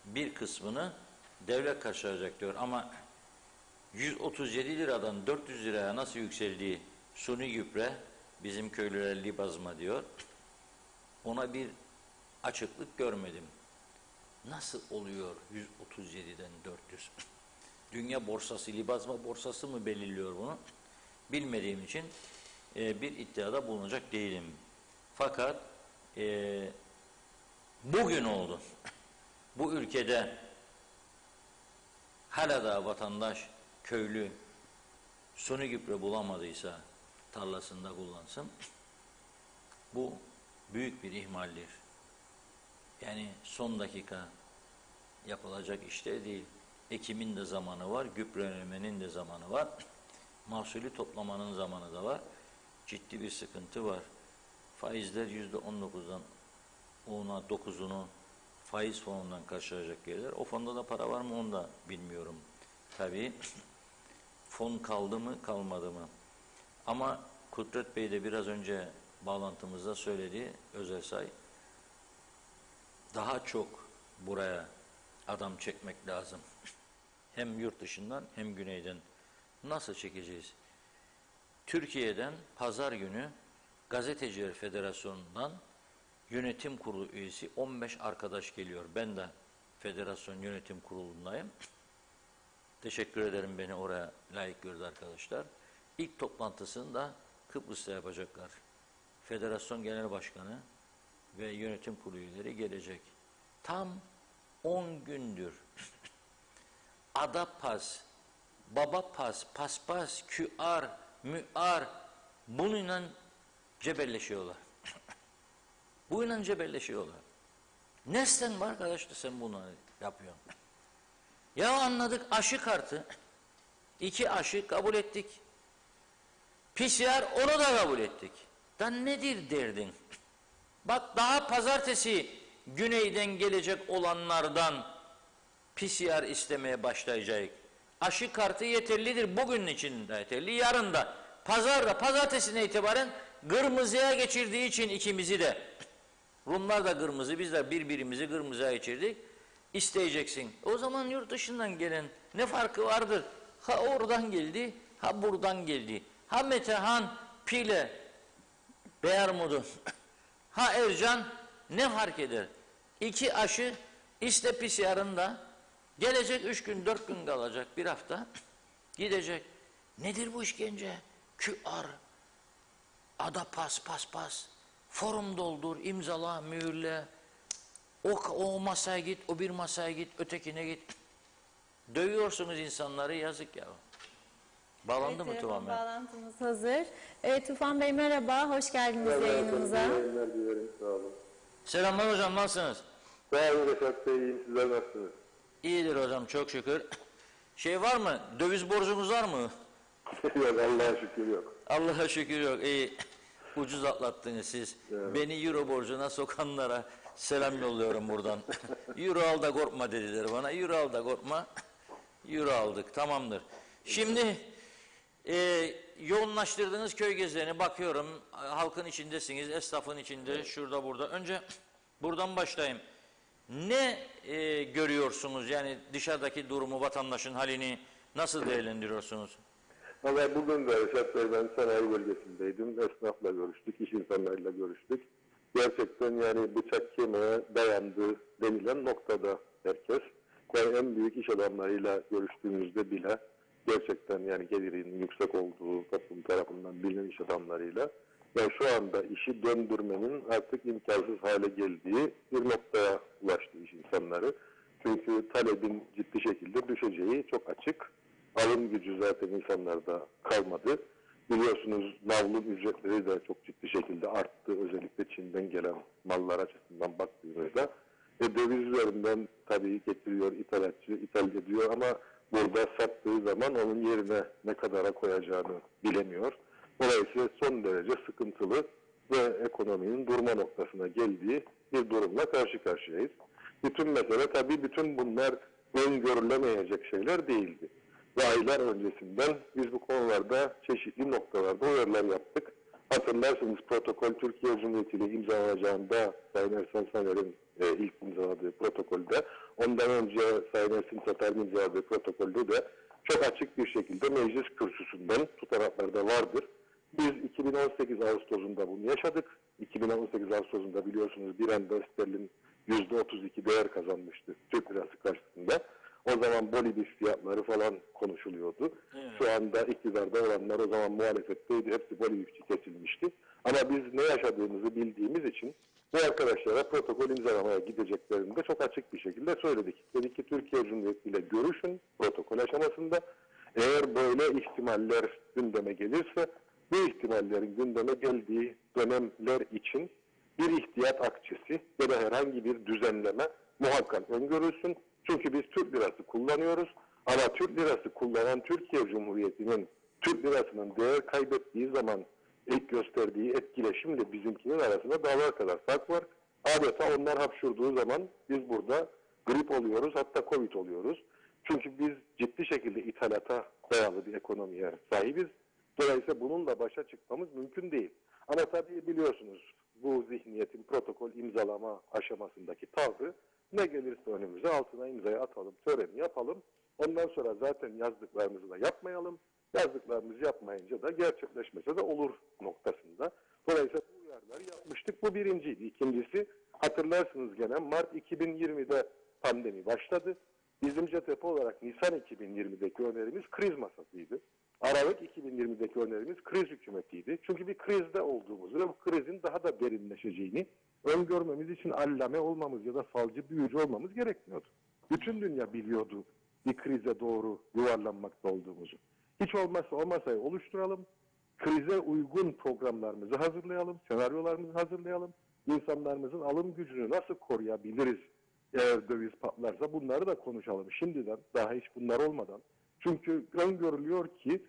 bir kısmını devlet karşılayacak diyor. Ama 137 liradan 400 liraya nasıl yükseldiği suni gübre, bizim köylüler libazma diyor. Ona bir açıklık görmedim. Nasıl oluyor 137'den 400? Dünya borsası, libazma borsası mı belirliyor bunu? Bilmediğim için bir iddiada bulunacak değilim. Fakat bugün oldu. Bu ülkede hala da vatandaş, köylü suni gübre bulamadıysa tarlasında kullansın. Bu büyük bir ihmaldir. Yani son dakika yapılacak işler değil. Ekimin de zamanı var, gübrelemenin de zamanı var. Mahsulü toplamanın zamanı da var. Ciddi bir sıkıntı var. Faizler %19'dan 10'a 9'unu faiz fonundan karşılayacak gelirler. O fonda da para var mı onu da bilmiyorum. Tabii fon kaldı mı kalmadı mı? Ama Kudret Bey de biraz önce bağlantımızda söyledi, Özelsay, daha çok buraya adam çekmek lazım. Hem yurt dışından hem güneyden. Nasıl çekeceğiz? Türkiye'den pazar günü Gazeteciler Federasyonu'ndan yönetim kurulu üyesi 15 arkadaş geliyor. Ben de federasyon yönetim kurulundayım. Teşekkür ederim, beni oraya layık gördü arkadaşlar. İlk toplantısını da Kıbrıs'ta yapacaklar. Federasyon Genel Başkanı ve yönetim kurulu üyeleri gelecek. Tam 10 gündür Adapaz, Babapaz, Paspas, Küar, Müar bununla cebelleşiyorlar. Bununla cebelleşiyorlar. Nesten var arkadaşlar sen bunu yapıyorsun? Ya anladık, aşı kartı. 2 aşı kabul ettik. PCR onu da kabul ettik. Da nedir derdin? Bak daha pazartesi güneyden gelecek olanlardan PCR istemeye başlayacak. Aşı kartı yeterlidir. Bugün için de yeterli. Yarın da pazartesine itibaren kırmızıya geçirdiği için ikimizi de, Rumlar da kırmızı, biz de birbirimizi kırmızıya geçirdik. İsteyeceksin. O zaman yurt dışından gelen ne farkı vardır? Ha oradan geldi, ha buradan geldi. Ha Metehan, Pile, Beyarmudu, ha Ercan, ne fark eder? 2 aşı iste PCR'ında gelecek 3 gün 4 gün kalacak, bir hafta gidecek. Nedir bu işkence? QR, Adapas, Paspas, forum doldur, imzala, mühürle, o masaya git, o bir masaya git, ötekine git. Dövüyorsunuz insanları, yazık ya. Bağlandı mı Tufan Bey? Bağlantımız hazır. Evet Tufan Bey merhaba, hoş geldiniz yayınımıza. Yayınlar dilerim, sağ olun. Selamlar hocam, nasılsınız? Sağ olun Reşat Bey, iyiyim. Sizler nasılsınız? İyidir hocam, çok şükür. Şey var mı, döviz borcunuz var mı? Yok, Allah'a şükür yok. Allah'a şükür yok, iyi. Ucuz atlattınız siz. Evet. Beni euro borcuna sokanlara selam yolluyorum buradan. Euro al da korkma dediler bana. Euro al da korkma. Euro aldık, tamamdır. Şimdi yoğunlaştırdığınız köy gezilerini bakıyorum. Halkın içindesiniz, esnafın içinde, şurada burada. Önce buradan başlayayım. Ne görüyorsunuz? Yani dışarıdaki durumu, vatandaşın halini nasıl değerlendiriyorsunuz? Vallahi bugün de Reşat Bey, ben sanayi bölgesindeydim. Esnafla görüştük, iş insanlarıyla görüştük. Gerçekten yani bıçak kemiğe dayandı denilen noktada herkes. Yani en büyük iş adamlarıyla görüştüğümüzde bile gerçekten yani gelirinin yüksek olduğu toplum tarafından bilinen iş adamlarıyla yani şu anda işi döndürmenin artık imkansız hale geldiği bir noktaya ulaştı iş insanları. Çünkü talebin ciddi şekilde düşeceği çok açık. Alım gücü zaten insanlarda kalmadı. Biliyorsunuz navlun ücretleri de çok ciddi şekilde arttı. Özellikle Çin'den gelen mallar açısından baktığımızda. Döviz üzerinden tabii getiriyor, ithalatçı, ithal ediyor ama burada sattığı zaman onun yerine ne kadara koyacağını bilemiyor. Dolayısıyla son derece sıkıntılı ve ekonominin durma noktasına geldiği bir durumla karşı karşıyayız. Bütün mesele tabii bütün bunlar öngörülemeyecek şeyler değildi. Ve aylar öncesinden biz bu konularda çeşitli noktalarda uyarılar yaptık. Hatırlarsınız protokol Türkiye Cumhuriyeti ile imzalanacağında Sayın Ersan Saner'in ilk imzaladığı protokolde, ondan önce Sayın Ersin Tatar'ın imzaladığı protokolde de çok açık bir şekilde meclis kürsüsünden tutanaklarda vardır. Biz 2018 Ağustos'unda bunu yaşadık. 2018 Ağustos'unda biliyorsunuz bir anda sterlin %32 değer kazanmıştı Türk lirası karşısında. O zaman bolibis fiyatları falan konuşuluyordu. Evet. Şu anda iktidarda olanlar o zaman muhalefetteydi. Hepsi bolibisçi kesilmişti. Ama biz ne yaşadığımızı bildiğimiz için bu arkadaşlara protokol imzalamaya gideceklerini de çok açık bir şekilde söyledik. Dedik ki Türkiye Cumhuriyeti ile görüşün protokol aşamasında. Eğer böyle ihtimaller gündeme gelirse bu ihtimallerin gündeme geldiği dönemler için bir ihtiyat akçesi ya da herhangi bir düzenleme muhakkak öngörülsün. Çünkü biz Türk lirası kullanıyoruz ama Türk lirası kullanan Türkiye Cumhuriyeti'nin Türk lirasının değer kaybettiği zaman ilk gösterdiği etkileşimle bizimkinin arasında dağlar kadar fark var. Adeta onlar hapşurduğu zaman biz burada grip oluyoruz, hatta Covid oluyoruz. Çünkü biz ciddi şekilde ithalata dayalı bir ekonomiye sahibiz. Dolayısıyla bununla başa çıkmamız mümkün değil. Ama tabii biliyorsunuz bu zihniyetin protokol imzalama aşamasındaki tavrı ne gelirse önümüze altına imzayı atalım, töreni yapalım. Ondan sonra zaten yazdıklarımızı da yapmayalım. Yazdıklarımızı yapmayınca da gerçekleşmese de olur noktasında. Dolayısıyla bu uyarıları yapmıştık. Bu birinciydi. İkincisi hatırlarsınız gene Mart 2020'de pandemi başladı. Bizim CTP olarak Nisan 2020'deki önerimiz kriz masasıydı. Aralık 2020'deki önerimiz kriz hükümetiydi. Çünkü bir krizde olduğumuzu ve bu krizin daha da derinleşeceğini öngörmemiz için allame olmamız ya da falcı büyücü olmamız gerekmiyordu. Bütün dünya biliyordu bir krize doğru yuvarlanmakta olduğumuzu. Hiç olmazsa o masayı oluşturalım, krize uygun programlarımızı hazırlayalım, senaryolarımızı hazırlayalım, insanlarımızın alım gücünü nasıl koruyabiliriz eğer döviz patlarsa bunları da konuşalım şimdiden, daha hiç bunlar olmadan. Çünkü öngörülüyor ki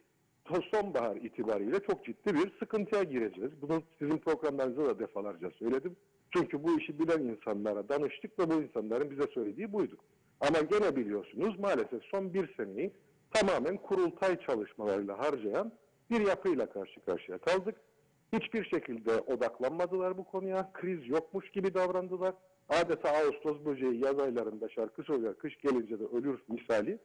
sonbahar itibariyle çok ciddi bir sıkıntıya gireceğiz. Bunu sizin programlarınızda da defalarca söyledim. Çünkü bu işi bilen insanlara danıştık ve bu insanların bize söylediği buydu. Ama gene biliyorsunuz maalesef son bir seneyi tamamen kurultay çalışmalarıyla harcayan bir yapıyla karşı karşıya kaldık. Hiçbir şekilde odaklanmadılar bu konuya. Kriz yokmuş gibi davrandılar. Adeta Ağustos böceği yaz aylarında şarkı söyler, kış gelince de ölür misali.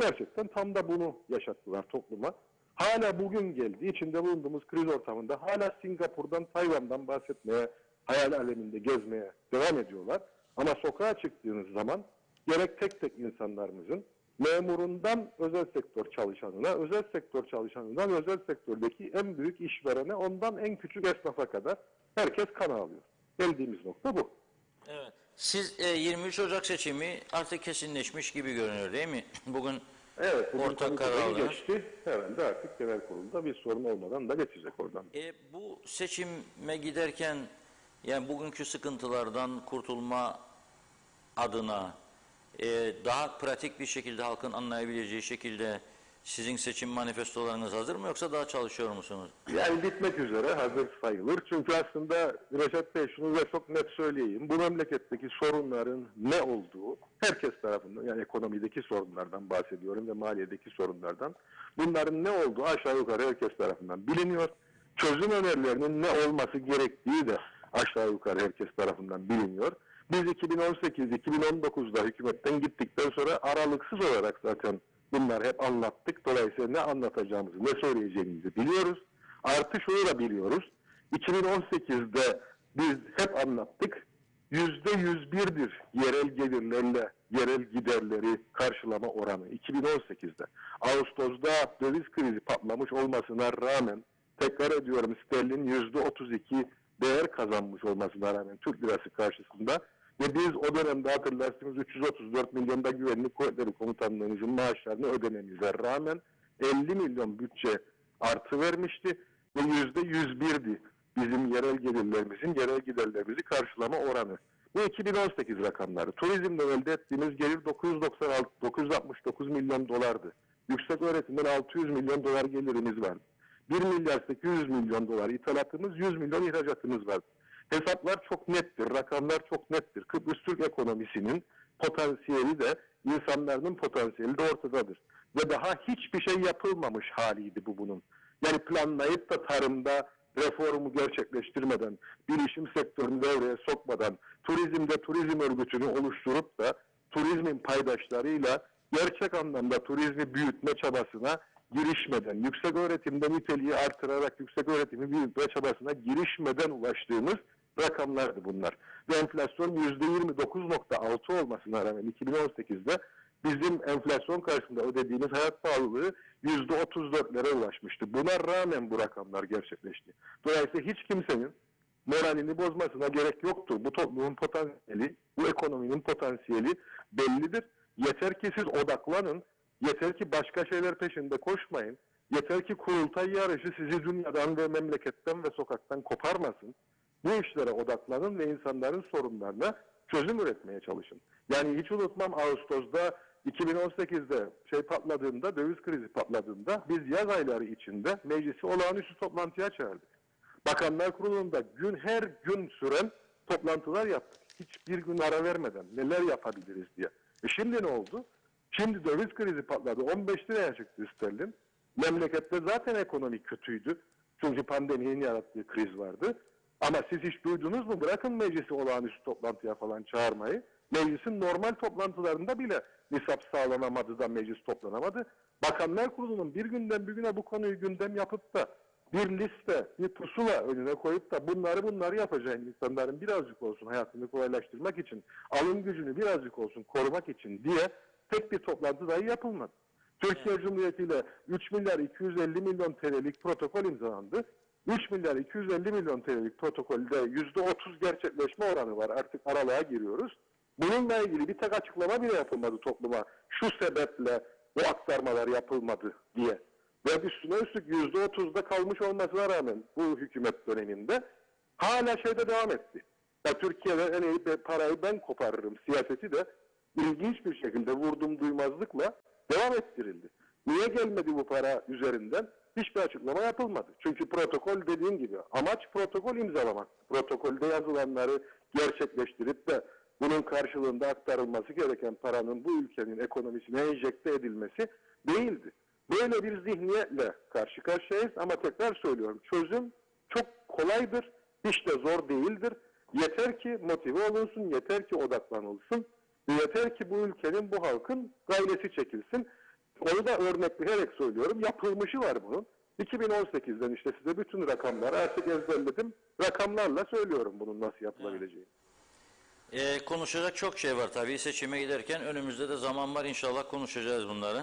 Gerçekten tam da bunu yaşattılar topluma. Hala bugün geldi, içinde bulunduğumuz kriz ortamında hala Singapur'dan, Tayvan'dan bahsetmeye, hayal aleminde gezmeye devam ediyorlar. Ama sokağa çıktığınız zaman gerek tek tek insanlarımızın memurundan özel sektör çalışanına, özel sektör çalışanından özel sektördeki en büyük işverene, ondan en küçük esnafa kadar herkes kan ağlıyor. Geldiğimiz nokta bu. Evet. Siz 23 Ocak seçimi artık kesinleşmiş gibi görünüyor değil mi? Bugün ortak karar aldınız. Geçti. Herhalde artık genel kurulda bir sorun olmadan da geçecek oradan. Bu seçime giderken yani bugünkü sıkıntılardan kurtulma adına daha pratik bir şekilde halkın anlayabileceği şekilde sizin seçim manifestolarınız hazır mı yoksa daha çalışıyor musunuz? Yani bitmek üzere hazır sayılır. Çünkü aslında Reşat Bey şunu da çok net söyleyeyim. Bu memleketteki sorunların ne olduğu herkes tarafından, yani ekonomideki sorunlardan bahsediyorum ve maliyedeki sorunlardan. Bunların ne olduğu aşağı yukarı herkes tarafından biliniyor. Çözüm önerilerinin ne olması gerektiği de aşağı yukarı herkes tarafından biliniyor. Biz 2018-2019'da hükümetten gittikten sonra aralıksız olarak zaten bunlar hep anlattık. Dolayısıyla ne anlatacağımızı, ne söyleyeceğimizi biliyoruz. Artı şunu da biliyoruz. 2018'de biz hep anlattık. %101'dir yerel gelirlerle yerel giderleri karşılama oranı 2018'de. Ağustos'ta döviz krizi patlamış olmasına rağmen, tekrar ediyorum, sterlin %32 değer kazanmış olmasına rağmen Türk lirası karşısında ve biz o dönemde hatırlarsınız 334 milyonda Güvenlik Kuvvetleri Komutanlığımızın maaşlarını ödememize rağmen 50 milyon bütçe artı vermişti ve %101'di bizim yerel gelirlerimizin, yerel giderlerimizi karşılama oranı. Bu 2018 rakamları. Turizmden elde ettiğimiz gelir 969 milyon dolardı. Yüksek öğretimden 600 milyon dolar gelirimiz vardı. 1 milyar 800 milyon dolar ithalatımız, 100 milyon ihracatımız vardı. Hesaplar çok nettir, rakamlar çok nettir. Kıbrıs Türk ekonomisinin potansiyeli de, insanların potansiyeli de ortadadır. Ve daha hiçbir şey yapılmamış haliydi bu bunun. Yani planlayıp da tarımda reformu gerçekleştirmeden, bilişim sektörünü devreye sokmadan, turizmde turizm örgütünü oluşturup da turizmin paydaşlarıyla gerçek anlamda turizmi büyütme çabasına girişmeden, yüksek öğretimde niteliği artırarak yüksek öğretimi büyütme çabasına girişmeden ulaştığımız rakamlardı bunlar. Ve enflasyon %29.6 olmasına rağmen 2018'de bizim enflasyon karşısında ödediğimiz hayat pahalılığı %34'lere ulaşmıştı. Buna rağmen bu rakamlar gerçekleşti. Dolayısıyla hiç kimsenin moralini bozmasına gerek yoktu. Bu toplumun potansiyeli, bu ekonominin potansiyeli bellidir. Yeter ki siz odaklanın, yeter ki başka şeyler peşinde koşmayın, yeter ki kurultay yarışı sizi dünyadan ve memleketten ve sokaktan koparmasın. Bu işlere odaklanın ve insanların sorunlarına çözüm üretmeye çalışın. Yani hiç unutmam, Ağustos'da 2018'de patladığında, döviz krizi patladığında biz yaz ayları içinde meclisi olağanüstü toplantıya çağırdık. Bakanlar Kurulu'nda her gün süren toplantılar yaptık. Hiçbir gün ara vermeden neler yapabiliriz diye. Şimdi ne oldu? Şimdi döviz krizi patladı. 15 liraya çıktı sterlin. Memlekette zaten ekonomi kötüydü. Çünkü pandeminin yarattığı kriz vardı. Ama siz hiç duydunuz mu? Bırakın meclisi olağanüstü toplantıya falan çağırmayı. Meclisin normal toplantılarında bile nisap sağlanamadı da meclis toplanamadı. Bakanlar Kurulu'nun bir günden bir güne bu konuyu gündem yapıp da bir liste, bir pusula önüne koyup da bunları yapacağın insanların birazcık olsun hayatını kolaylaştırmak için, alım gücünü birazcık olsun korumak için diye tek bir toplantı dahi yapılmadı. Türkiye Cumhuriyeti ile 3 milyar 250 milyon TL'lik protokol imzalandı. 3 milyar 250 milyon TL'lik protokolde %30 gerçekleşme oranı var. Artık aralığa giriyoruz. Bununla ilgili bir tek açıklama bile yapılmadı topluma. Şu sebeple bu aktarmalar yapılmadı diye. Ve üstüne üstlük %30'da kalmış olmasına rağmen bu hükümet döneminde hala devam etti. Ya Türkiye'de en iyi parayı ben koparırım siyaseti de ilginç bir şekilde vurdum duymazlıkla devam ettirildi. Niye gelmedi bu para üzerinden? Hiçbir açıklama yapılmadı. Çünkü protokol dediğim gibi amaç protokol imzalamak. Protokolde yazılanları gerçekleştirip de bunun karşılığında aktarılması gereken paranın bu ülkenin ekonomisine enjekte edilmesi değildi. Böyle bir zihniyetle karşı karşıyayız ama tekrar söylüyorum, çözüm çok kolaydır, hiç de zor değildir. Yeter ki motive olunsun, yeter ki odaklanılsın, yeter ki bu ülkenin, bu halkın gayreti çekilsin. Onu da örnekleyerek söylüyorum, yapılmışı var bunun. 2018'den size bütün rakamları artık ezberledim, rakamlarla söylüyorum bunun nasıl yapılabileceğini. Konuşacak çok şey var tabii seçime giderken. Önümüzde de zaman var, inşallah konuşacağız bunları.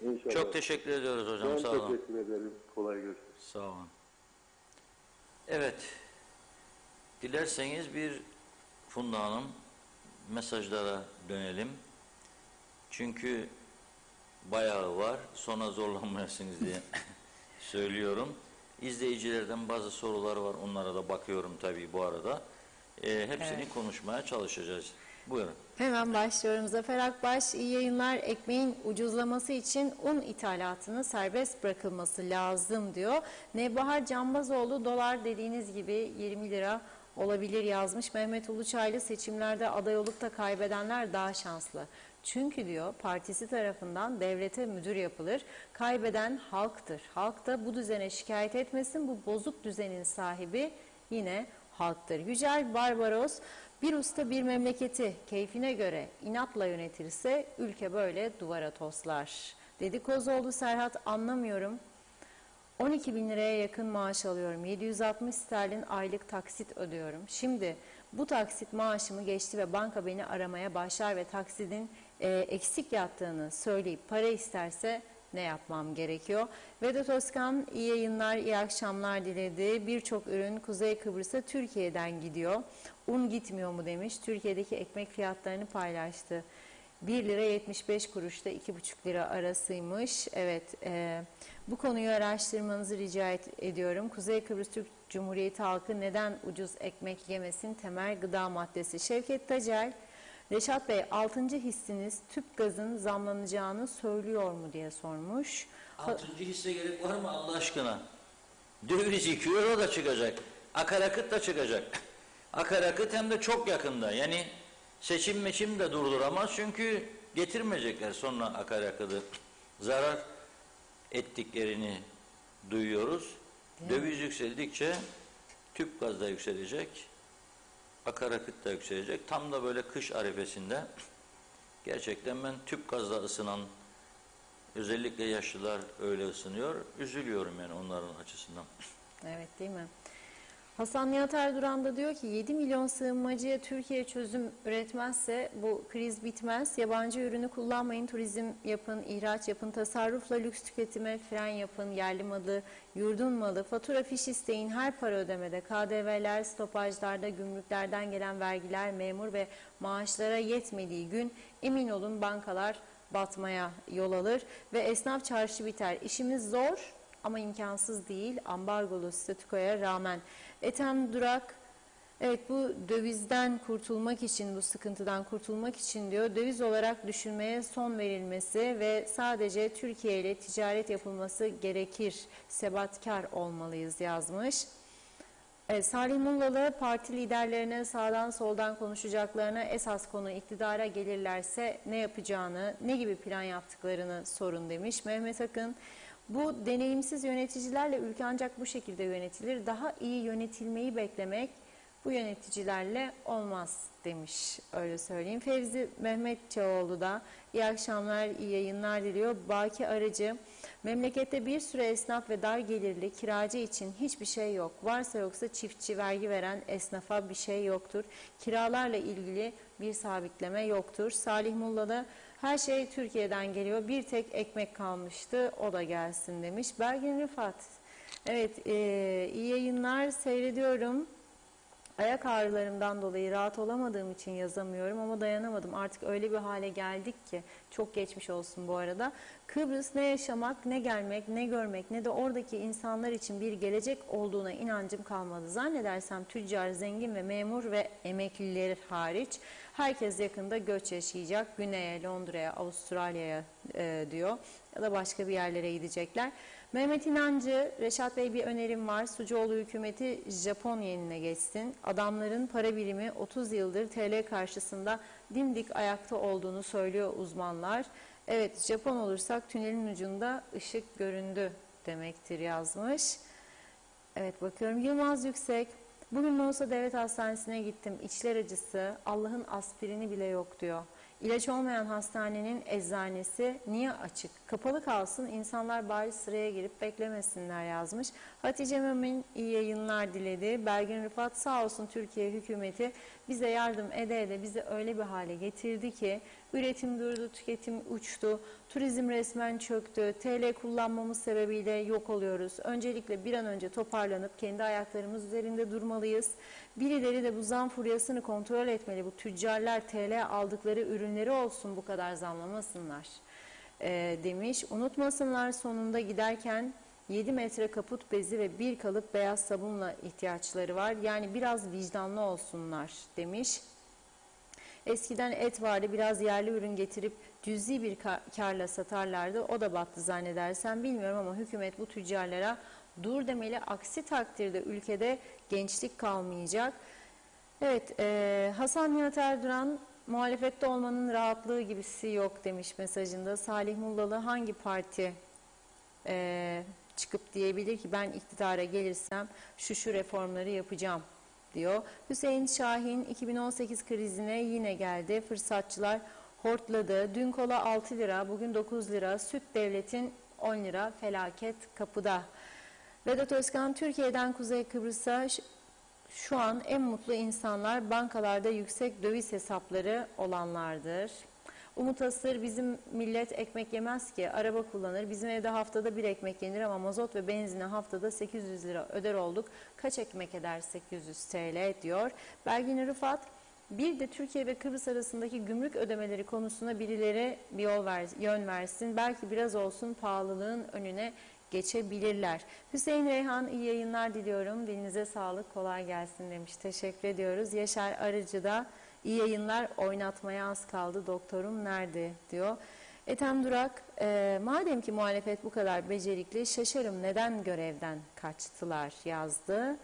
İnşallah. Çok teşekkür ediyoruz hocam. Ben sağ olun. teşekkür ederim. Kolay gelsin. Sağ olun. Evet. Dilerseniz bir Funda Hanım mesajlara dönelim. Çünkü bayağı var. Sonra zorlanmayasınız diye söylüyorum. İzleyicilerden bazı sorular var. Onlara da bakıyorum tabii bu arada. Hepsini konuşmaya çalışacağız. Buyurun. Hemen başlıyorum. Zafer Akbaş, iyi yayınlar. Ekmeğin ucuzlaması için un ithalatının serbest bırakılması lazım diyor. Nebahar Canbazoğlu, dolar dediğiniz gibi 20 lira olabilir yazmış. Mehmet Uluçaylı, seçimlerde aday olup da kaybedenler daha şanslı. Çünkü diyor partisi tarafından devlete müdür yapılır. Kaybeden halktır. Halk da bu düzene şikayet etmesin. Bu bozuk düzenin sahibi yine halktır. Yücel Barbaros, bir usta bir memleketi keyfine göre inatla yönetirse ülke böyle duvara toslar. Dedi Kozoğlu Serhat, anlamıyorum. 12 bin liraya yakın maaş alıyorum. 760 sterlin aylık taksit ödüyorum. Şimdi Bu taksit maaşımı geçti ve banka beni aramaya başlar ve taksidin eksik yattığını söyleyip para isterse ne yapmam gerekiyor? Vedat Özkan iyi yayınlar, iyi akşamlar diledi. Birçok ürün Kuzey Kıbrıs'a Türkiye'den gidiyor. Un gitmiyor mu demiş. Türkiye'deki ekmek fiyatlarını paylaştı. 1 lira 75 kuruşta 2,5 lira arasıymış. Evet, bu konuyu araştırmanızı rica ediyorum. Kuzey Kıbrıs Türk Cumhuriyeti halkı neden ucuz ekmek yemesin? Temel gıda maddesi. Şevket Tacel, Reşat Bey 6. hissiniz tüp gazın zamlanacağını söylüyor mu diye sormuş. 6. hisse gerek var mı Allah aşkına? Döviz 2 euro da çıkacak. Akaryakıt da çıkacak. Akaryakıt hem de çok yakında. Yani seçim de durduramaz çünkü getirmeyecekler sonra akaryakıtı. Zarar ettiklerini duyuyoruz. Döviz yükseldikçe tüp gaz da yükselecek. Akaryakıt da yükselecek. Tam da böyle kış arifesinde gerçekten ben tüp gazla ısınan özellikle yaşlılar öyle ısınıyor. Üzülüyorum yani onların açısından. Evet değil mi? Hasan Nihat Erduran da diyor ki 7 milyon sığınmacıya Türkiye çözüm üretmezse bu kriz bitmez. Yabancı ürünü kullanmayın, turizm yapın, ihraç yapın, tasarrufla lüks tüketime fren yapın, yerli malı, yurdun malı, fatura fiş isteyin, her para ödemede, KDV'ler, stopajlarda, gümrüklerden gelen vergiler, memur ve maaşlara yetmediği gün emin olun bankalar batmaya yol alır ve esnaf çarşı biter. İşimiz zor ama imkansız değil ambargolu statükoya rağmen. Ethem Durak, evet bu dövizden kurtulmak için, bu sıkıntıdan kurtulmak için diyor, döviz olarak düşünmeye son verilmesi ve sadece Türkiye ile ticaret yapılması gerekir, sebatkar olmalıyız yazmış. Salih Mullalı, parti liderlerine sağdan soldan konuşacaklarına esas konu iktidara gelirlerse ne yapacağını, ne gibi plan yaptıklarını sorun demiş. Mehmet Akın, bu deneyimsiz yöneticilerle ülke ancak bu şekilde yönetilir. Daha iyi yönetilmeyi beklemek bu yöneticilerle olmaz demiş. Öyle söyleyeyim. Fevzi Mehmetçioğlu da iyi akşamlar, iyi yayınlar diliyor. Baki Aracı, memlekette bir sürü esnaf ve dar gelirli kiracı için hiçbir şey yok. Varsa yoksa çiftçi, vergi veren esnafa bir şey yoktur. Kiralarla ilgili bir sabitleme yoktur. Salih Mullalı, her şey Türkiye'den geliyor. Bir tek ekmek kalmıştı. O da gelsin demiş. Belgin Rıfat. Evet, iyi yayınlar seyrediyorum. Ayak ağrılarımdan dolayı rahat olamadığım için yazamıyorum ama dayanamadım. Artık öyle bir hale geldik ki çok geçmiş olsun bu arada. Kıbrıs ne yaşamak, ne gelmek, ne görmek, ne de oradaki insanlar için bir gelecek olduğuna inancım kalmadı. Zannedersem tüccar, zengin ve memur ve emekliler hariç herkes yakında göç yaşayacak. Güney'e, Londra'ya, Avustralya'ya diyor ya da başka bir yerlere gidecekler. Mehmet İnancı, Reşat Bey bir önerim var. Sucuoğlu hükümeti Japon yenine geçsin. Adamların para birimi 30 yıldır TL karşısında dimdik ayakta olduğunu söylüyor uzmanlar. Evet, Japon olursak tünelin ucunda ışık göründü demektir yazmış. Evet, bakıyorum. Yılmaz Yüksek, bugün Loğusa Devlet Hastanesi'ne gittim. İçler acısı, Allah'ın aspirini bile yok diyor. İlaç olmayan hastanenin eczanesi niye açık? Kapalı kalsın, insanlar bari sıraya girip beklemesinler yazmış. Hatice Mümin iyi yayınlar diledi. Belgin Rıfat, sağ olsun Türkiye hükümeti bize yardım ede ede bizi öyle bir hale getirdi ki üretim durdu, tüketim uçtu, turizm resmen çöktü, TL kullanmamız sebebiyle yok oluyoruz. Öncelikle bir an önce toparlanıp kendi ayaklarımız üzerinde durmalıyız. Birileri de bu zam furyasını kontrol etmeli. Bu tüccarlar TL aldıkları ürünleri olsun bu kadar zamlamasınlar demiş. Unutmasınlar sonunda giderken 7 metre kaput bezi ve bir kalıp beyaz sabunla ihtiyaçları var. Yani biraz vicdanlı olsunlar demiş. Eskiden et vardı, biraz yerli ürün getirip cüzi bir karla satarlardı. O da battı zannedersem, bilmiyorum ama hükümet bu tüccarlara dur demeli. Aksi takdirde ülkede gençlik kalmayacak. Evet, Hasan Nihat Erduran, muhalefette olmanın rahatlığı gibisi yok demiş mesajında. Salih Mullalı, hangi parti çıkıp diyebilir ki ben iktidara gelirsem şu reformları yapacağım diyor. Hüseyin Şahin, 2018 krizine yine geldi. Fırsatçılar hortladı. Dün kola 6 lira, bugün 9 lira. Süt devletin 10 lira. Felaket kapıda. Vedat Özkan, Türkiye'den Kuzey Kıbrıs'a Şu an en mutlu insanlar bankalarda yüksek döviz hesapları olanlardır. Umut Asır, bizim millet ekmek yemez ki, araba kullanır. Bizim evde haftada bir ekmek yenir ama mazot ve benzine haftada 800 lira öder olduk. Kaç ekmek eder 800 TL diyor. Belgin Rıfat, bir de Türkiye ve Kıbrıs arasındaki gümrük ödemeleri konusunda birileri bir yön versin. Belki biraz olsun pahalılığın önüne geçebilirler. Hüseyin Reyhan, iyi yayınlar diliyorum. Dilinize sağlık, kolay gelsin demiş. Teşekkür ediyoruz. Yaşar Arıcı da iyi yayınlar, oynatmaya az kaldı. Doktorum nerede diyor. Ethem Durak, madem ki muhalefet bu kadar becerikli, şaşarım neden görevden kaçtılar yazdı.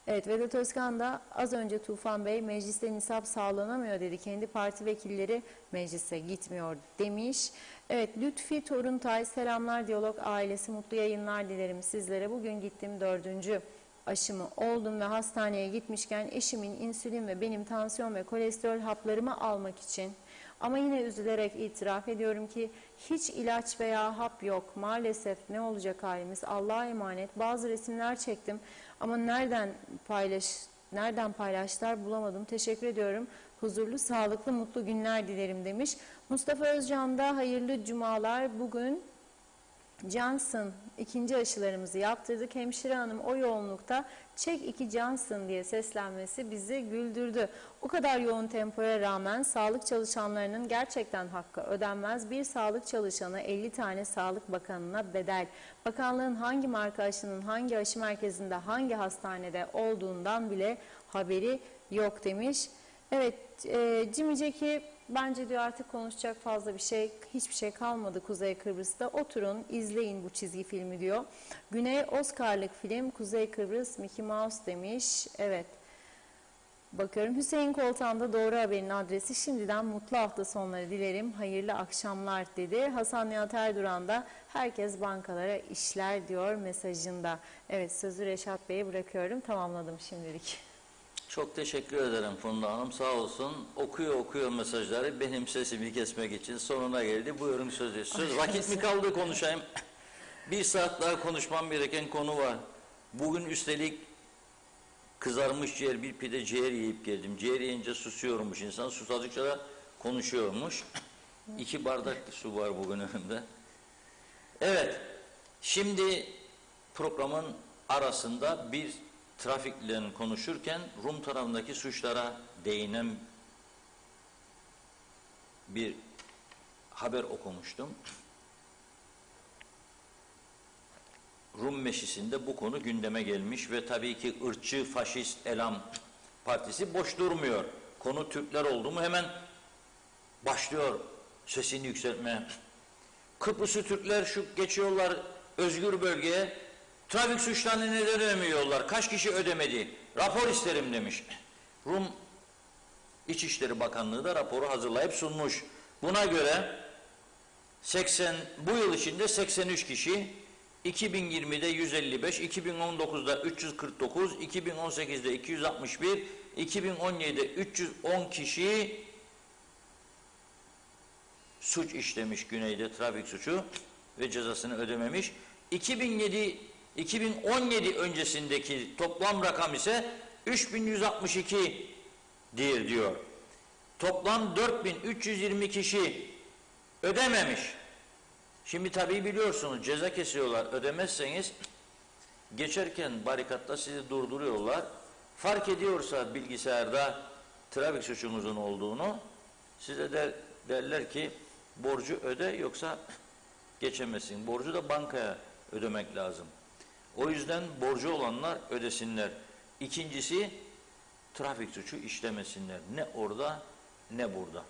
Evet, Vedat Özkan da az önce Tufan Bey mecliste nisap sağlanamıyor dedi. Kendi parti vekilleri meclise gitmiyor demiş. Evet, Lütfi Toruntay, selamlar Diyalog ailesi, mutlu yayınlar dilerim sizlere. Bugün gittim 4. aşımı oldum ve hastaneye gitmişken eşimin insülin ve benim tansiyon ve kolesterol haplarımı almak için, ama yine üzülerek itiraf ediyorum ki hiç ilaç veya hap yok. Maalesef ne olacak halimiz, Allah'a emanet. Bazı resimler çektim ama nereden paylaştılar bulamadım. Teşekkür ediyorum. Huzurlu, sağlıklı, mutlu günler dilerim demiş. Mustafa Özcan da hayırlı cumalar. Bugün Johnson ikinci aşılarımızı yaptırdık. Hemşire hanım o yoğunlukta çek 2 Johnson diye seslenmesi bizi güldürdü. O kadar yoğun tempoya rağmen sağlık çalışanlarının gerçekten hakkı ödenmez. Bir sağlık çalışanı 50 tane Sağlık Bakanı'na bedel. Bakanlığın hangi marka aşının hangi aşı merkezinde hangi hastanede olduğundan bile haberi yok demiş. Evet, Jimmy Jack'i bence diyor artık konuşacak fazla hiçbir şey kalmadı Kuzey Kıbrıs'ta. Oturun, izleyin bu çizgi filmi diyor. Güney Oscar'lık film Kuzey Kıbrıs Mickey Mouse demiş. Evet. Bakıyorum Hüseyin Koltan'da Doğru Haber'in adresi. Şimdiden mutlu hafta sonları dilerim. Hayırlı akşamlar dedi. Hasan Nihat Erduran da herkes bankalara işler diyor mesajında. Evet, sözü Reşat Bey'e bırakıyorum. Tamamladım şimdilik. Çok teşekkür ederim Funda Hanım, sağ olsun. Okuyor mesajları, benim sesimi kesmek için sonuna geldi. Buyurun sözü. Vakit mi kaldı konuşayım? 1 saat daha konuşmam gereken konu var. Bugün üstelik kızarmış ciğer, bir pide ciğer yiyip geldim. Ciğer yiyince susuyormuş insan, susadıkça da konuşuyormuş. 2 bardak su var bugün önümde. Evet, şimdi programın arasında bir trafikle konuşurken Rum tarafındaki suçlara değinen bir haber okumuştum. Rum Meclisi'nde bu konu gündeme gelmiş ve tabii ki ırkçı, faşist Elam Partisi boş durmuyor. Konu Türkler oldu mu hemen başlıyor sesini yükseltmeye. Kıbrıslı Türkler geçiyorlar özgür bölgeye, trafik suçlarını neden ödemiyorlar? Kaç kişi ödemedi? Rapor isterim demiş. Rum İçişleri Bakanlığı da raporu hazırlayıp sunmuş. Buna göre bu yıl içinde 83 kişi, 2020'de 155, 2019'da 349, 2018'de 261, 2017'de 310 kişi suç işlemiş güneyde, trafik suçu ve cezasını ödememiş. 2017 öncesindeki toplam rakam ise 3162 diyor. Toplam 4320 kişi ödememiş. Şimdi tabii biliyorsunuz ceza kesiyorlar. Ödemezseniz geçerken barikatta sizi durduruyorlar. Fark ediyorsa bilgisayarda trafik suçunuzun olduğunu size derler ki borcu öde yoksa geçemezsin. Borcu da bankaya ödemek lazım. O yüzden borcu olanlar ödesinler. İkincisi trafik suçu işlemesinler. Ne orada ne burada.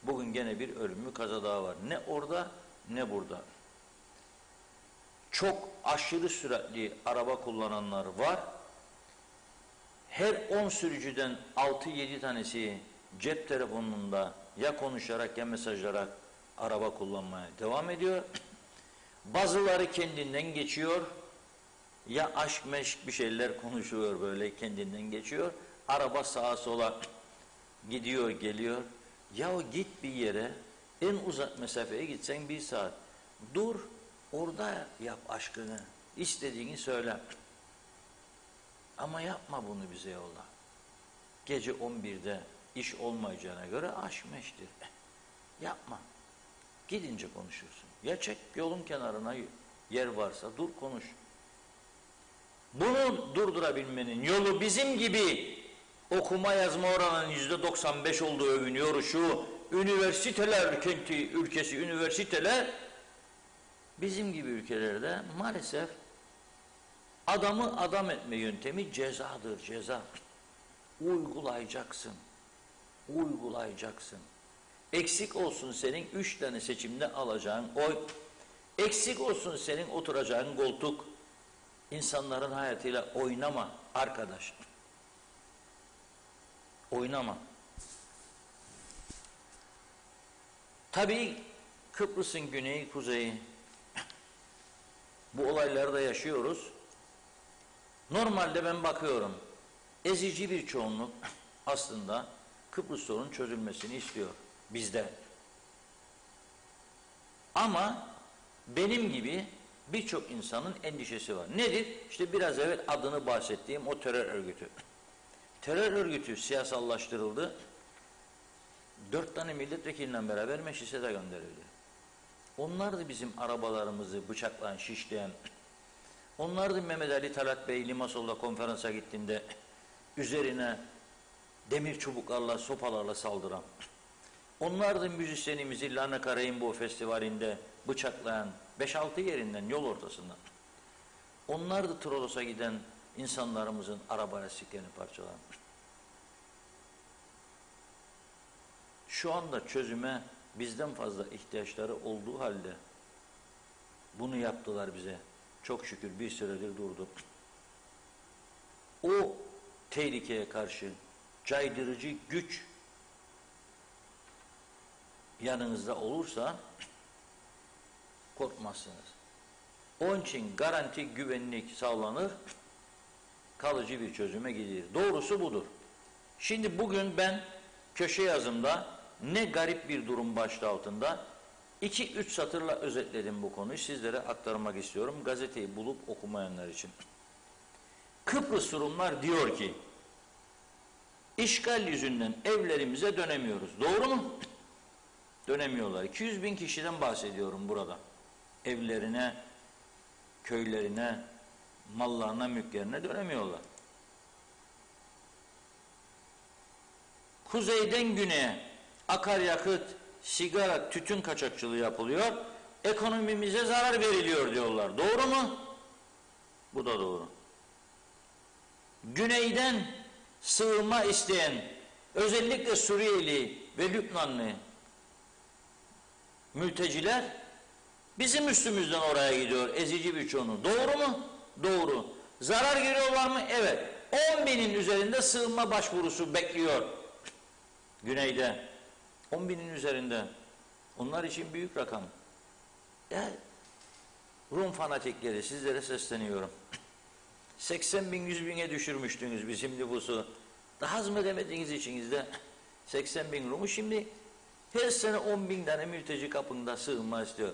Bugün gene bir ölümlü kaza daha var. Ne orada ne burada. Çok aşırı süratli araba kullananlar var. Her 10 sürücüden 6-7 tanesi cep telefonunda ya konuşarak ya mesajlarak araba kullanmaya devam ediyor. Bazıları kendinden geçiyor. Ya aşk meşk bir şeyler konuşuyor, böyle kendinden geçiyor. Araba sağa sola gidiyor geliyor. Ya git bir yere, en uzak mesafeye gitsen 1 saat. Dur orada yap aşkını. İstediğini söyle. Ama yapma bunu bize yolla. Gece 11'de iş olmayacağına göre aş meştir. Yapma. Gidince konuşursun. Ya çek yolun kenarına yer varsa dur konuş. Bunu durdurabilmenin yolu bizim gibi okuma yazma oranının %95 olduğu övünüyor şu üniversiteler kenti ülkesi üniversiteler bizim gibi ülkelerde maalesef adamı adam etme yöntemi cezadır, ceza. Uygulayacaksın. Uygulayacaksın. Eksik olsun senin 3 tane seçimde alacağın oy. Eksik olsun senin oturacağın koltuk. İnsanların hayatıyla oynama arkadaş. Oynama. Tabii Kıbrıs'ın güneyi, kuzeyi bu olayları da yaşıyoruz. Normalde ben bakıyorum. Ezici bir çoğunluk aslında Kıbrıs sorunun çözülmesini istiyor bizde. Ama benim gibi birçok insanın endişesi var. Nedir? İşte biraz evvel adını bahsettiğim o terör örgütü. Terör örgütü siyasallaştırıldı. 4 tane milletvekiliyle beraber meclise de gönderildi. Onlar da bizim arabalarımızı bıçaklayan, şişleyen, onlar da Mehmet Ali Talat Bey Limasol'da konferansa gittiğinde üzerine demir çubuklarla, sopalarla saldıran, onlar da müzisyenimizi Larnaca Rainbow Festivali'nde bıçaklayan 5-6 yerinden yol ortasından. Onlar da Trolos'a giden insanlarımızın araba lastiklerini parçalayan. Şu anda çözüme bizden fazla ihtiyaçları olduğu halde bunu yaptılar bize. Çok şükür bir süredir durduk. O tehlikeye karşı caydırıcı güç yanınızda olursa korkmazsınız. Onun için garanti, güvenlik sağlanır, kalıcı bir çözüme gidilir. Doğrusu budur. Şimdi bugün ben köşe yazımda ne garip bir durum başlığı altında 2-3 satırla özetledim bu konuyu. Sizlere aktarmak istiyorum. Gazeteyi bulup okumayanlar için. Kıbrıs Rumlar diyor ki işgal yüzünden evlerimize dönemiyoruz. Doğru mu? Dönemiyorlar. 200.000 kişiden bahsediyorum burada. Evlerine, köylerine, mallarına, mülklerine dönemiyorlar. Kuzeyden güneye akaryakıt, sigara, tütün kaçakçılığı yapılıyor. Ekonomimize zarar veriliyor diyorlar. Doğru mu? Bu da doğru. Güneyden sığınma isteyen, özellikle Suriyeli ve Lübnanlı mülteciler bizim üstümüzden oraya gidiyor ezici bir çoğunluğu. Doğru mu? Doğru. Zarar görüyorlar mı? Evet. 10.000'in üzerinde sığınma başvurusu bekliyor. Güneyde. 10.000'in üzerinde. Onlar için büyük rakam. Rum fanatikleri sizlere sesleniyorum. 80.000, 100.000'e düşürmüştünüz bizim nüfusu. Daha hazmedemediğiniz içinizde 80.000 Rum'u şimdi her sene 10.000 tane mülteci kapında sığınma istiyor.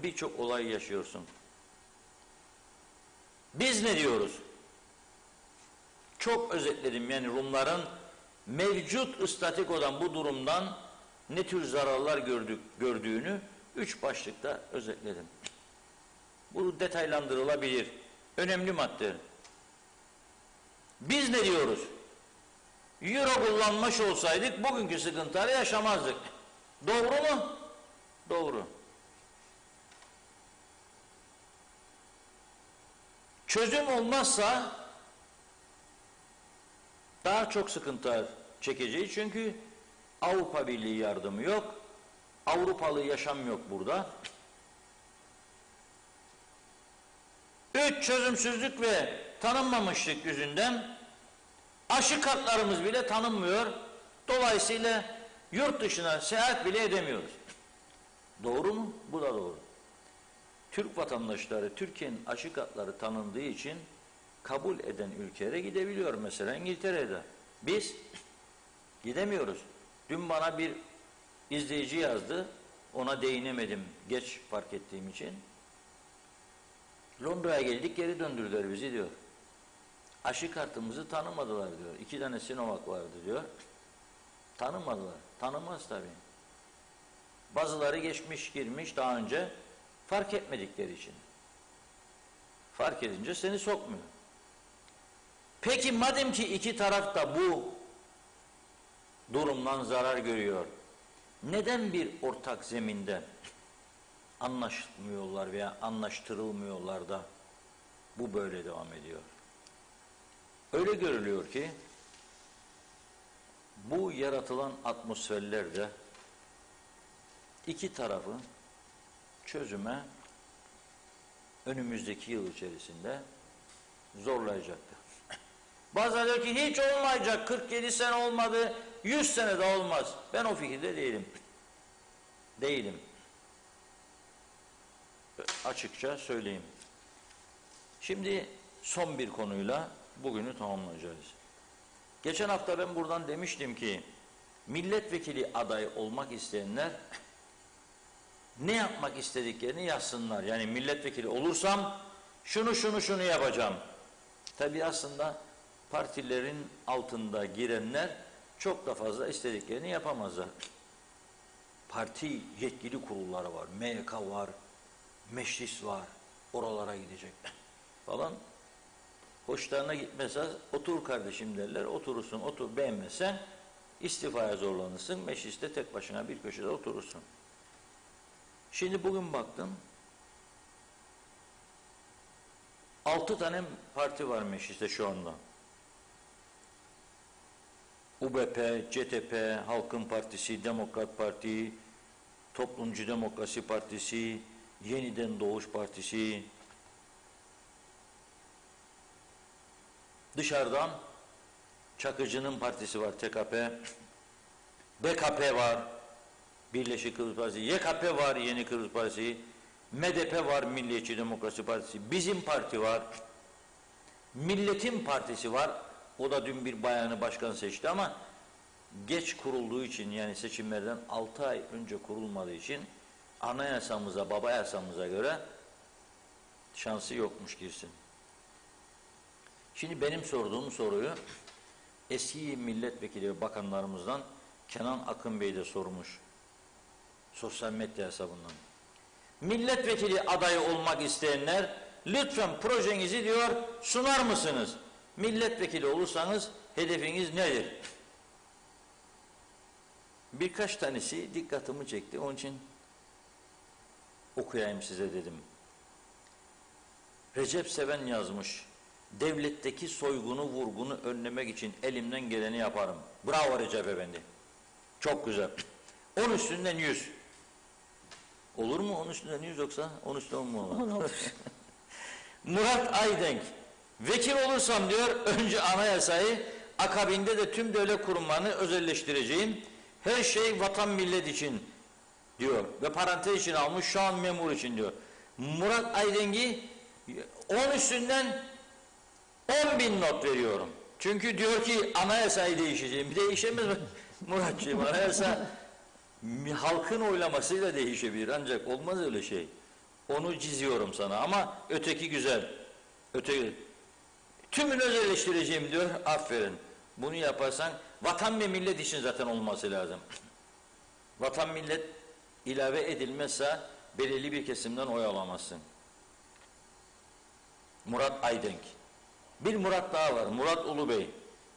Birçok olay yaşıyorsun. Biz ne diyoruz? Çok özetledim yani Rumların mevcut statikodan bu durumdan ne tür zararlar gördüğünü 3 başlıkta özetledim. Bu detaylandırılabilir. Önemli madde. Biz ne diyoruz? Euro kullanmış olsaydık bugünkü sıkıntıları yaşamazdık. Doğru mu? Doğru. Çözüm olmazsa daha çok sıkıntılar çekeceğiz. Çünkü Avrupa Birliği yardımı yok. Avrupalı yaşam yok burada. 3 çözümsüzlük ve tanınmamışlık yüzünden aşı kartlarımız bile tanınmıyor. Dolayısıyla yurt dışına seyahat bile edemiyoruz. Doğru mu? Bu da doğru. Türk vatandaşları Türkiye'nin aşı kartları tanındığı için kabul eden ülkelere gidebiliyor. Mesela İngiltere'de. Biz gidemiyoruz. Dün bana bir izleyici yazdı. Ona değinemedim geç fark ettiğim için. Londra'ya geldik geri döndürdüler bizi diyor. Aşı kartımızı tanımadılar diyor. 2 tane Sinovac vardı diyor. Tanımadılar. Tanımaz tabii. Bazıları geçmiş girmiş daha önce fark etmedikleri için. Fark edince seni sokmuyor. Peki madem ki iki taraf da bu durumdan zarar görüyor, neden bir ortak zeminde anlaşmıyorlar veya anlaştırılmıyorlar da bu böyle devam ediyor? Öyle görülüyor ki bu yaratılan atmosferlerde iki tarafı çözüme önümüzdeki yıl içerisinde zorlayacaktır. Bazıları diyor ki hiç olmayacak, 47 sene olmadı, 100 sene de olmaz. Ben o fikirde değilim. Değilim. Açıkça söyleyeyim. Şimdi son bir konuyla bugünü tamamlayacağız. Geçen hafta ben buradan demiştim ki milletvekili adayı olmak isteyenler ne yapmak istediklerini yazsınlar. Yani milletvekili olursam şunu yapacağım. Tabii aslında partilerin altında girenler çok da fazla istediklerini yapamazlar. Parti yetkili kurulları var, MYK var, meclis var, oralara gidecek falan. Hoşlarına gitmezse otur kardeşim derler, oturursun, otur, beğenmezsen istifaya zorlanırsın, mecliste tek başına bir köşede oturursun. Şimdi bugün baktım, 6 tane parti var mecliste şu anda. UBP, CTP, Halkın Partisi, Demokrat Parti, Toplumcu Demokrasi Partisi, Yeniden Doğuş Partisi. Dışarıdan Çakıcı'nın partisi var, TKP, BKP var, Birleşik Kıbrıs Partisi, YKP var, Yeni Kıbrıs Partisi, MDP var, Milliyetçi Demokrasi Partisi, bizim parti var, Milletin Partisi var, o da dün bir bayanı başkan seçti ama geç kurulduğu için, yani seçimlerden 6 ay önce kurulmadığı için anayasamıza, baba yasamıza göre şansı yokmuş girsin. Şimdi benim sorduğum soruyu eski milletvekili ve bakanlarımızdan Kenan Akın Bey de sormuş. Sosyal medya hesabından. Milletvekili adayı olmak isteyenler lütfen projenizi diyor sunar mısınız? Milletvekili olursanız hedefiniz nedir? Birkaç tanesi dikkatimi çekti. Onun için okuyayım size dedim. Recep Seven yazmış. Devletteki soygunu, vurgunu önlemek için elimden geleni yaparım. Bravo Recep Efendi. Çok güzel. 10 üstünden 100. Olur mu 10 üstünden 100 yoksa 10 üstünden 10 mu olur? Murat Aydenk. Vekil olursam diyor önce anayasayı, akabinde de tüm devlet kurumlarını özelleştireceğim. Her şey vatan millet için diyor. Ve parantez için almış şu an memur için diyor. Murat Aydenk'i 10 üstünden 10.000 not veriyorum. Çünkü diyor ki anayasayı değişeceğim. Bir değişemez mi Muratcığım? Anayasa halkın oylamasıyla değişebilir. Ancak olmaz öyle şey. Onu çiziyorum sana ama öteki güzel. Öteki. Tümünü özelleştireceğim diyor. Aferin. Bunu yaparsan vatan ve millet için zaten olması lazım. Vatan millet ilave edilmezse belirli bir kesimden oy alamazsın. Murat Aydenk. Bir Murat daha var. Murat Ulubey.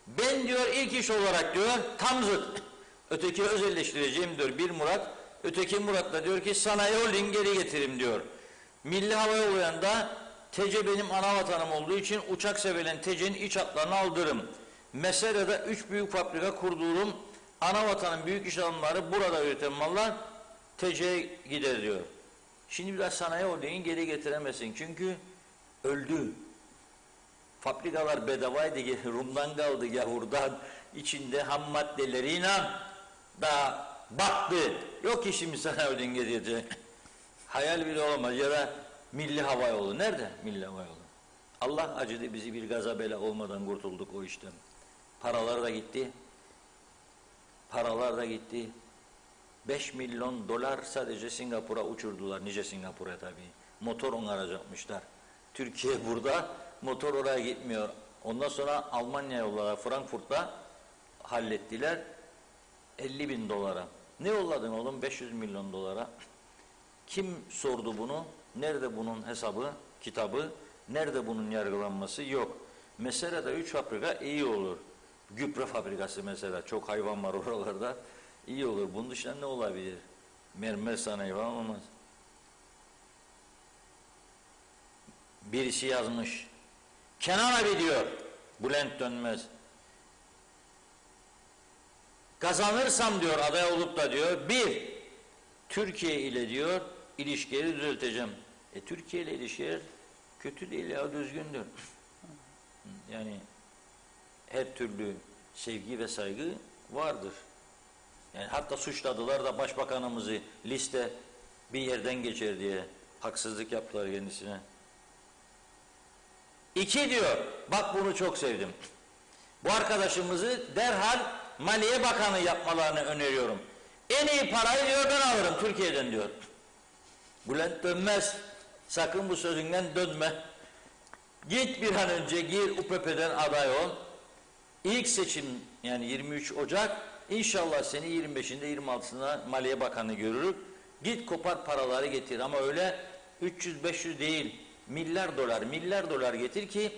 Ben diyor ilk iş olarak diyor tam zıt. Öteki özelleştireceğim diyor bir Murat. Öteki Murat da diyor ki sanayi holding geri getirim diyor. Milli Hava Yolları'nda TC benim ana vatanım olduğu için uçak sevilen TC'nin iç hatlarını aldırırım. Meselede 3 büyük fabrika kurduğum ana vatanın büyük iş adamları burada üreten mallar TC'ye gider diyor. Şimdi biraz sanayi holding'i geri getiremezsin çünkü öldü. Fabrikalar bedavaydı, Rum'dan kaldı, yahurdan, içinde ham maddeleriyle da battı. Yok ki şimdi sanayi holding'e diyecek. Hayal bile olamaz. Ya da Milli Hava Yolu. Nerede Milli Hava Yolu? Allah acıdı, bizi bir gaza bela olmadan kurtulduk o işten. Paralar da gitti. Paralar da gitti. 5 milyon dolar sadece Singapur'a uçurdular. Nice Singapur'a tabii. Motor onaracakmışlar. Türkiye burada, motor oraya gitmiyor. Ondan sonra Almanya yolladılar, Frankfurt'ta hallettiler 50.000 dolara. Ne yolladın oğlum? 500 milyon dolara. Kim sordu bunu? Nerede bunun hesabı, kitabı? Nerede bunun yargılanması? Yok. Mesela da 3 fabrika iyi olur. Gübre fabrikası mesela. Çok hayvan var oralarda. İyi olur. Bunun dışında ne olabilir? Mermer sanayi var olmaz. Birisi yazmış. Kenan abi diyor. Bülent Dönmez. Kazanırsam diyor, aday olup da diyor, Türkiye ile diyor ilişkileri düzelteceğim. Türkiye ile ilişkiler kötü değil ya, düzgündür. Yani her türlü sevgi ve saygı vardır. Yani hatta suçladılar da başbakanımızı, liste bir yerden geçer diye haksızlık yaptılar kendisine. 2 diyor, bak bunu çok sevdim. Bu arkadaşımızı derhal Maliye Bakanı yapmalarını öneriyorum. En iyi parayı diyor ben alırım Türkiye'den diyor. Bülent Dönmez, sakın bu sözünden dönme. Git bir an önce gir UPP'den aday ol. İlk seçim yani 23 Ocak, İnşallah seni 25'inde 26'sında Maliye Bakanı görürük. Git kopar paraları getir ama öyle 300-500 değil, milyar dolar getir ki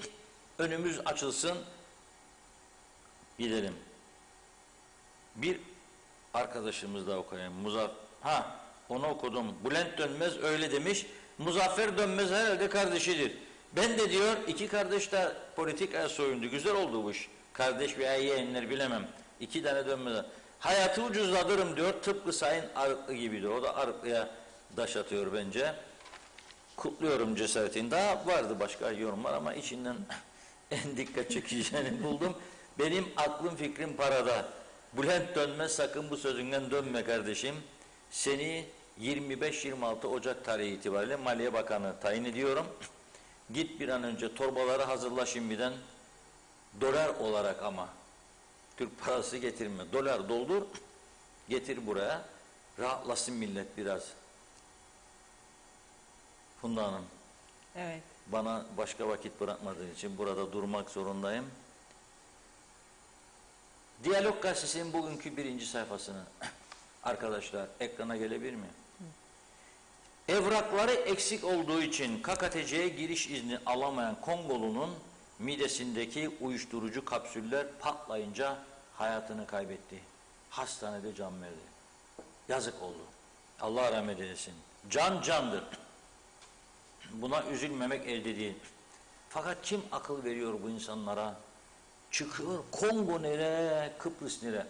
önümüz açılsın, gidelim. Bir arkadaşımız da okuyayım. Onu okudum. Bülent Dönmez öyle demiş. Muzaffer Dönmez herhalde kardeşidir. Ben de diyor 2 kardeş de politikaya soyundu. Güzel oldu bu iş. Kardeş veya yeğenler bilemem. 2 tane Dönmez. Hayatı ucuzlatırım diyor. Tıpkı Sayın Arıklı gibidir. O da Arıklı'ya daş atıyor bence. Kutluyorum cesaretini. Daha vardı başka yorumlar ama içinden en dikkat çekeceğini buldum. Benim aklım fikrim parada. Bülent Dönmez sakın bu sözünden dönme kardeşim. Seni 25-26 Ocak tarihi itibariyle Maliye Bakanı tayin ediyorum. Git bir an önce torbaları hazırla şimdiden. Dolar olarak ama. Türk parası getirme. Dolar doldur, getir buraya. Rahatlasın millet biraz. Funda Hanım. Evet. Bana başka vakit bırakmadığın için burada durmak zorundayım. Diyalog Gazetesi'nin bugünkü 1. sayfasını arkadaşlar ekrana gelebilir mi? Evrakları eksik olduğu için KKTC'ye giriş izni alamayan Kongolunun midesindeki uyuşturucu kapsüller patlayınca hayatını kaybetti. Hastanede can verdi. Yazık oldu. Allah rahmet eylesin. Can candır. Buna üzülmemek elde değil. Fakat kim akıl veriyor bu insanlara? Çıkıyor Kongo nere, Kıbrıs nere?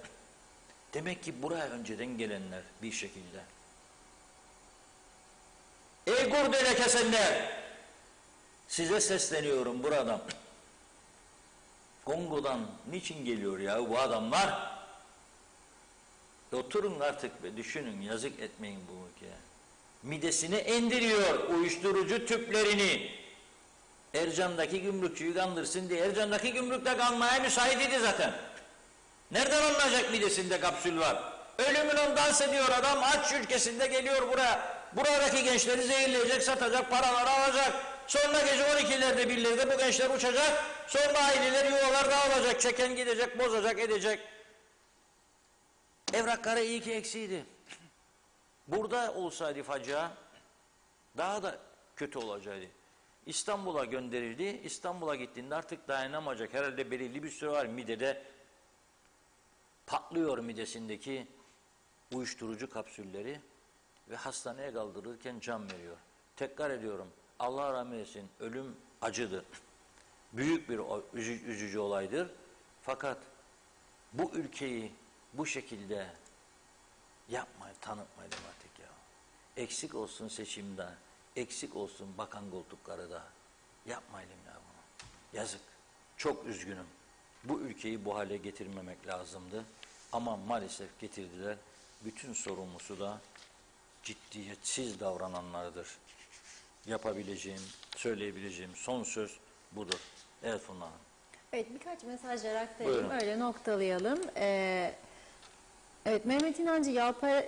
Demek ki buraya önceden gelenler bir şekilde. Ey kurdele kesenler! Size sesleniyorum buradan. Kongo'dan niçin geliyor ya bu adamlar? Oturun artık ve düşünün, yazık etmeyin bu ülkeye. Midesine indiriyor uyuşturucu tüplerini. Ercan'daki gümrükçüyü kandırsın diye. Ercan'daki gümrükte kalmaya müsait idi zaten. Nereden anlayacak midesinde kapsül var? Ölümünden dans ediyor adam, aç ülkesinde geliyor buraya. Buradaki gençleri zehirleyecek, satacak, paraları alacak. Sonra gece 12'lerde 1'lerde bu gençler uçacak. Sonra aileler, yuvalar dağılacak. Çeken gidecek, bozacak, edecek. Evrakları iyi ki eksiydi. Burada olsaydı facia daha da kötü olacaktı. İstanbul'a gönderildi. İstanbul'a gittiğinde artık dayanamayacak. Herhalde belirli bir süre var. Midede patlıyor midesindeki uyuşturucu kapsülleri ve hastaneye kaldırırken can veriyor. Tekrar ediyorum. Allah rahmet eylesin. Ölüm acıdır. Büyük bir üzücü olaydır. Fakat bu ülkeyi bu şekilde yapmayın, tanıtmayın artık ya. Eksik olsun seçimde, eksik olsun bakan koltukları da. Yapmayalım ya bunu. Yazık. Çok üzgünüm. Bu ülkeyi bu hale getirmemek lazımdı. Ama maalesef getirdiler. Bütün sorumlusu da ciddiyetsiz davrananlardır. Yapabileceğim, söyleyebileceğim son söz budur. Evet Funda Hanım. Evet, birkaç mesajlar aktarayım. Buyurun. Öyle noktalayalım. Evet, Mehmet İnancı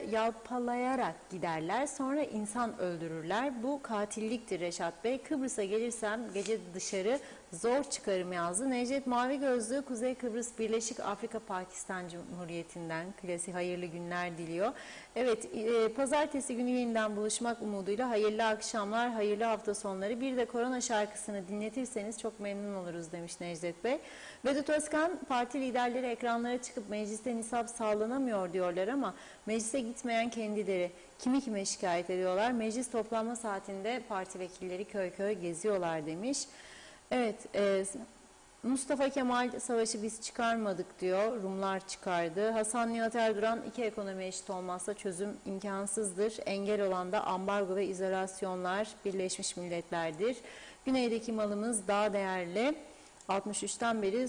yalpalayarak giderler, sonra insan öldürürler. Bu katilliktir Reşat Bey. Kıbrıs'a gelirsem gece dışarı zor çıkarım yazdı. Necdet Mavi Gözlü Kuzey Kıbrıs Birleşik Afrika Pakistan Cumhuriyeti'nden klasik hayırlı günler diliyor. Evet, pazartesi günü yeniden buluşmak umuduyla hayırlı akşamlar, hayırlı hafta sonları. Bir de korona şarkısını dinletirseniz çok memnun oluruz demiş Necdet Bey. Vedat Özkan, parti liderleri ekranlara çıkıp mecliste nisap sağlanamıyor diyorlar ama meclise gitmeyen kendileri kimi kime şikayet ediyorlar. Meclis toplanma saatinde parti vekilleri köy köy geziyorlar demiş. Evet, Mustafa Kemal savaşı biz çıkarmadık diyor. Rumlar çıkardı. Hasan Nihat Erduran, iki ekonomi eşit olmazsa çözüm imkansızdır. Engel olan da ambargo ve izolasyonlar Birleşmiş Milletler'dir. Güneydeki malımız daha değerli. 63'ten beri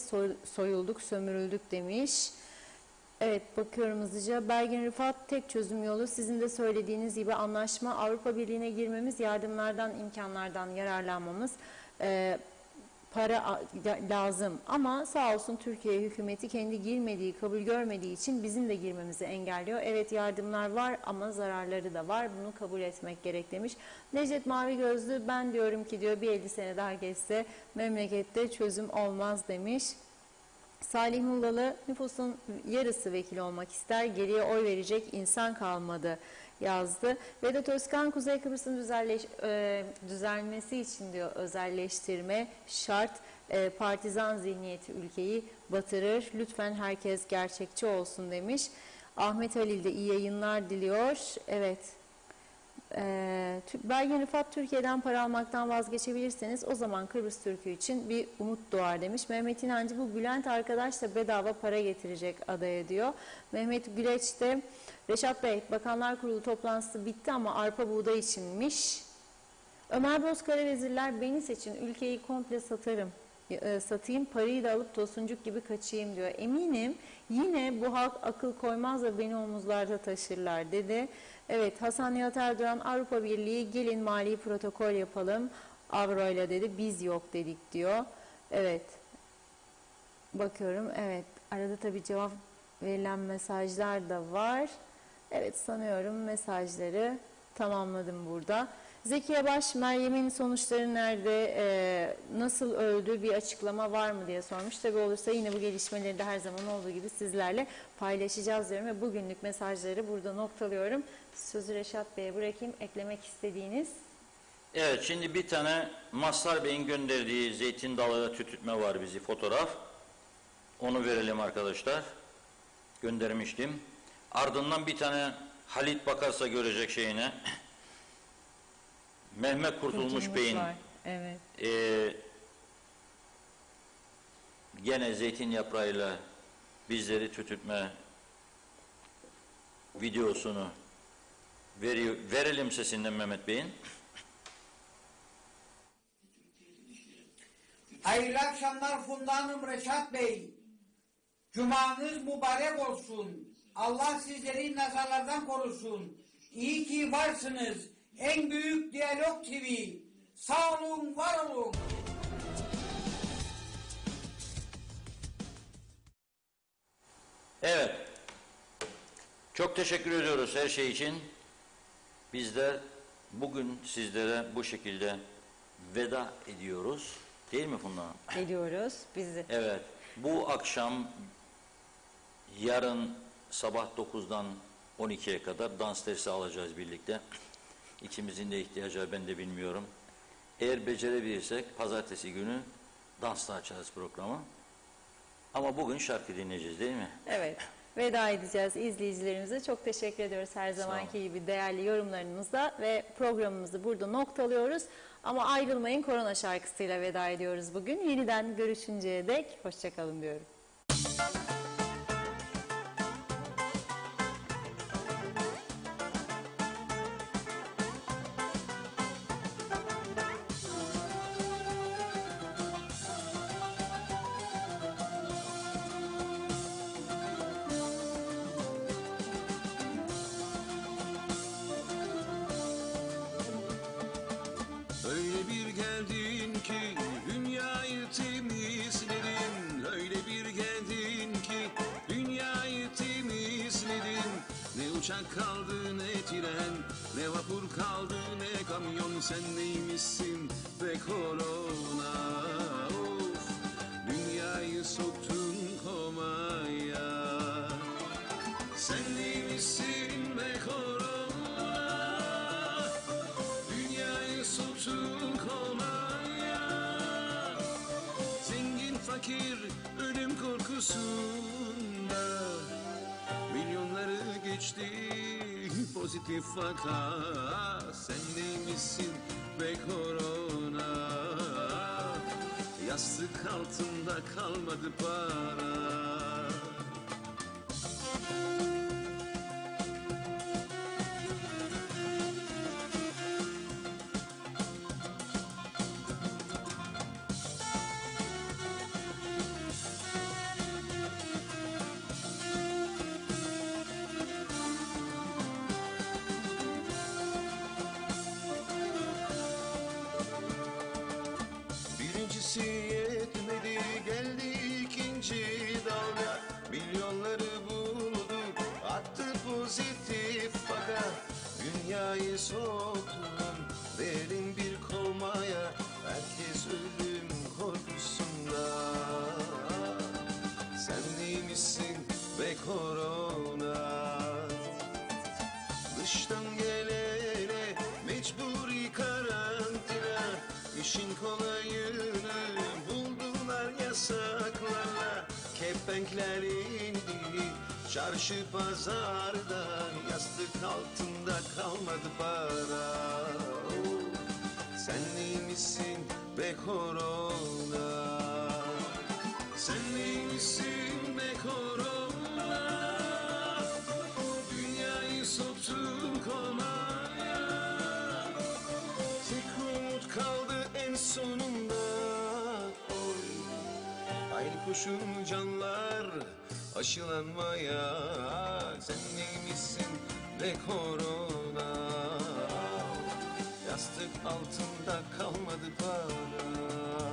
soyulduk, sömürüldük demiş. Evet, bakıyorum hızlıca. Belgin Rıfat, tek çözüm yolu sizin de söylediğiniz gibi anlaşma, Avrupa Birliği'ne girmemiz, yardımlardan, imkanlardan yararlanmamız. Para lazım ama sağ olsun Türkiye hükümeti kendi girmediği, kabul görmediği için bizim de girmemizi engelliyor. Evet, yardımlar var ama zararları da var. Bunu kabul etmek gerek demiş. Necdet Mavi Gözlü, ben diyorum ki diyor bir 50 sene daha geçse memlekette çözüm olmaz demiş. Salih Muğlalı, nüfusun yarısı vekil olmak ister, geriye oy verecek insan kalmadı yazdı. Vedat Özkan, Kuzey Kıbrıs'ın düzelmesi için diyor özelleştirme şart, partizan zihniyeti ülkeyi batırır, lütfen herkes gerçekçi olsun demiş. Ahmet Halil de iyi yayınlar diliyor. Evet. Belgin Rıfat, Türkiye'den para almaktan vazgeçebilirseniz o zaman Kıbrıs Türk'ü için bir umut doğar demiş. Mehmet İnancı, bu Bülent arkadaş da bedava para getirecek adaya diyor. Mehmet Güleç de, Reşat Bey, Bakanlar Kurulu toplantısı bitti ama arpa buğday içinmiş. Ömer Bozkara, vezirler beni seçin, ülkeyi komple satayım, parayı da alıp tosuncuk gibi kaçayım diyor. Eminim yine bu halk akıl koymaz ve beni omuzlarda taşırlar dedi. Evet, Hasan Nihat Erdoğan, Avrupa Birliği gelin mali protokol yapalım avroyla dedi, biz yok dedik diyor. Evet, bakıyorum, evet, arada tabii cevap verilen mesajlar da var. Evet, sanıyorum mesajları tamamladım burada. Zekiye Baş, Meryem'in sonuçları nerede, nasıl öldü, bir açıklama var mı diye sormuş. Tabii olursa yine bu gelişmeleri de her zaman olduğu gibi sizlerle paylaşacağız diyorum ve bugünlük mesajları burada noktalıyorum. Sözü Reşat Bey'e bırakayım, eklemek istediğiniz. Evet, şimdi bir tane Mazhar Bey'in gönderdiği zeytin dalı tütütme var bizi, fotoğraf. Onu verelim arkadaşlar. Göndermiştim. Ardından bir tane Halit bakarsa görecek şeyine. Mehmet Kurtulmuş Bey'in evet. Gene zeytin yaprağıyla bizleri tütütme videosunu verelim sesinden Mehmet Bey'in. Hayırlı akşamlar Funda Hanım, Reşat Bey. Cumanız mübarek olsun. Allah sizleri nazarlardan korusun. İyi ki varsınız. En büyük Diyalog TV. Sağ olun, var olun. Evet. Çok teşekkür ediyoruz her şey için. Bizler bugün sizlere bu şekilde veda ediyoruz. Değil mi Funda Hanım? Ediyoruz bizi. Evet. Bu akşam yarın sabah 9'dan 12'ye kadar dans dersi alacağız birlikte. İkimizin de ihtiyacı var, ben de bilmiyorum. Eğer becerebilirsek pazartesi günü dansla açarız programı. Ama bugün şarkı dinleyeceğiz değil mi? Evet. Veda edeceğiz izleyicilerimize. Çok teşekkür ediyoruz her zamanki gibi değerli yorumlarınızla ve programımızı burada noktalıyoruz. Ama ayrılmayın, korona şarkısıyla veda ediyoruz bugün. Yeniden görüşünceye dek hoşçakalın diyorum. Öyle bir geldin ki dünyayı temizledin. Öyle bir geldin ki dünyayı temizledin. Ne uçak kaldı ne tren, ne vapur kaldı ne kamyon. Sen neymişsin be korona? pozitif vaka. Sen neymişsin be korona? Yastık altında kalmadı para. Birincisi yetmedi, geldi ikinci dalga. Milyonları buldu, attı pozitif faga. Dünyayı soktun derin bir komaya. Herkes ölüm korkusunda. Sen neymişsin be korona? Dıştan gelene mecburi karantina. İşin kolayını buldular yasaklarla. Kepenkler indi çarşı pazarda. Yastık altında kalmadı para. Sen neymişsin be korona? Sen neymişsin be korona? Dünyayı soktun komaya. Tek umut kaldı en sonunda. Oy. Haydi koşun canlar aşılanmaya. Sen neymişsin be korona? Yastık altında kalmadı para.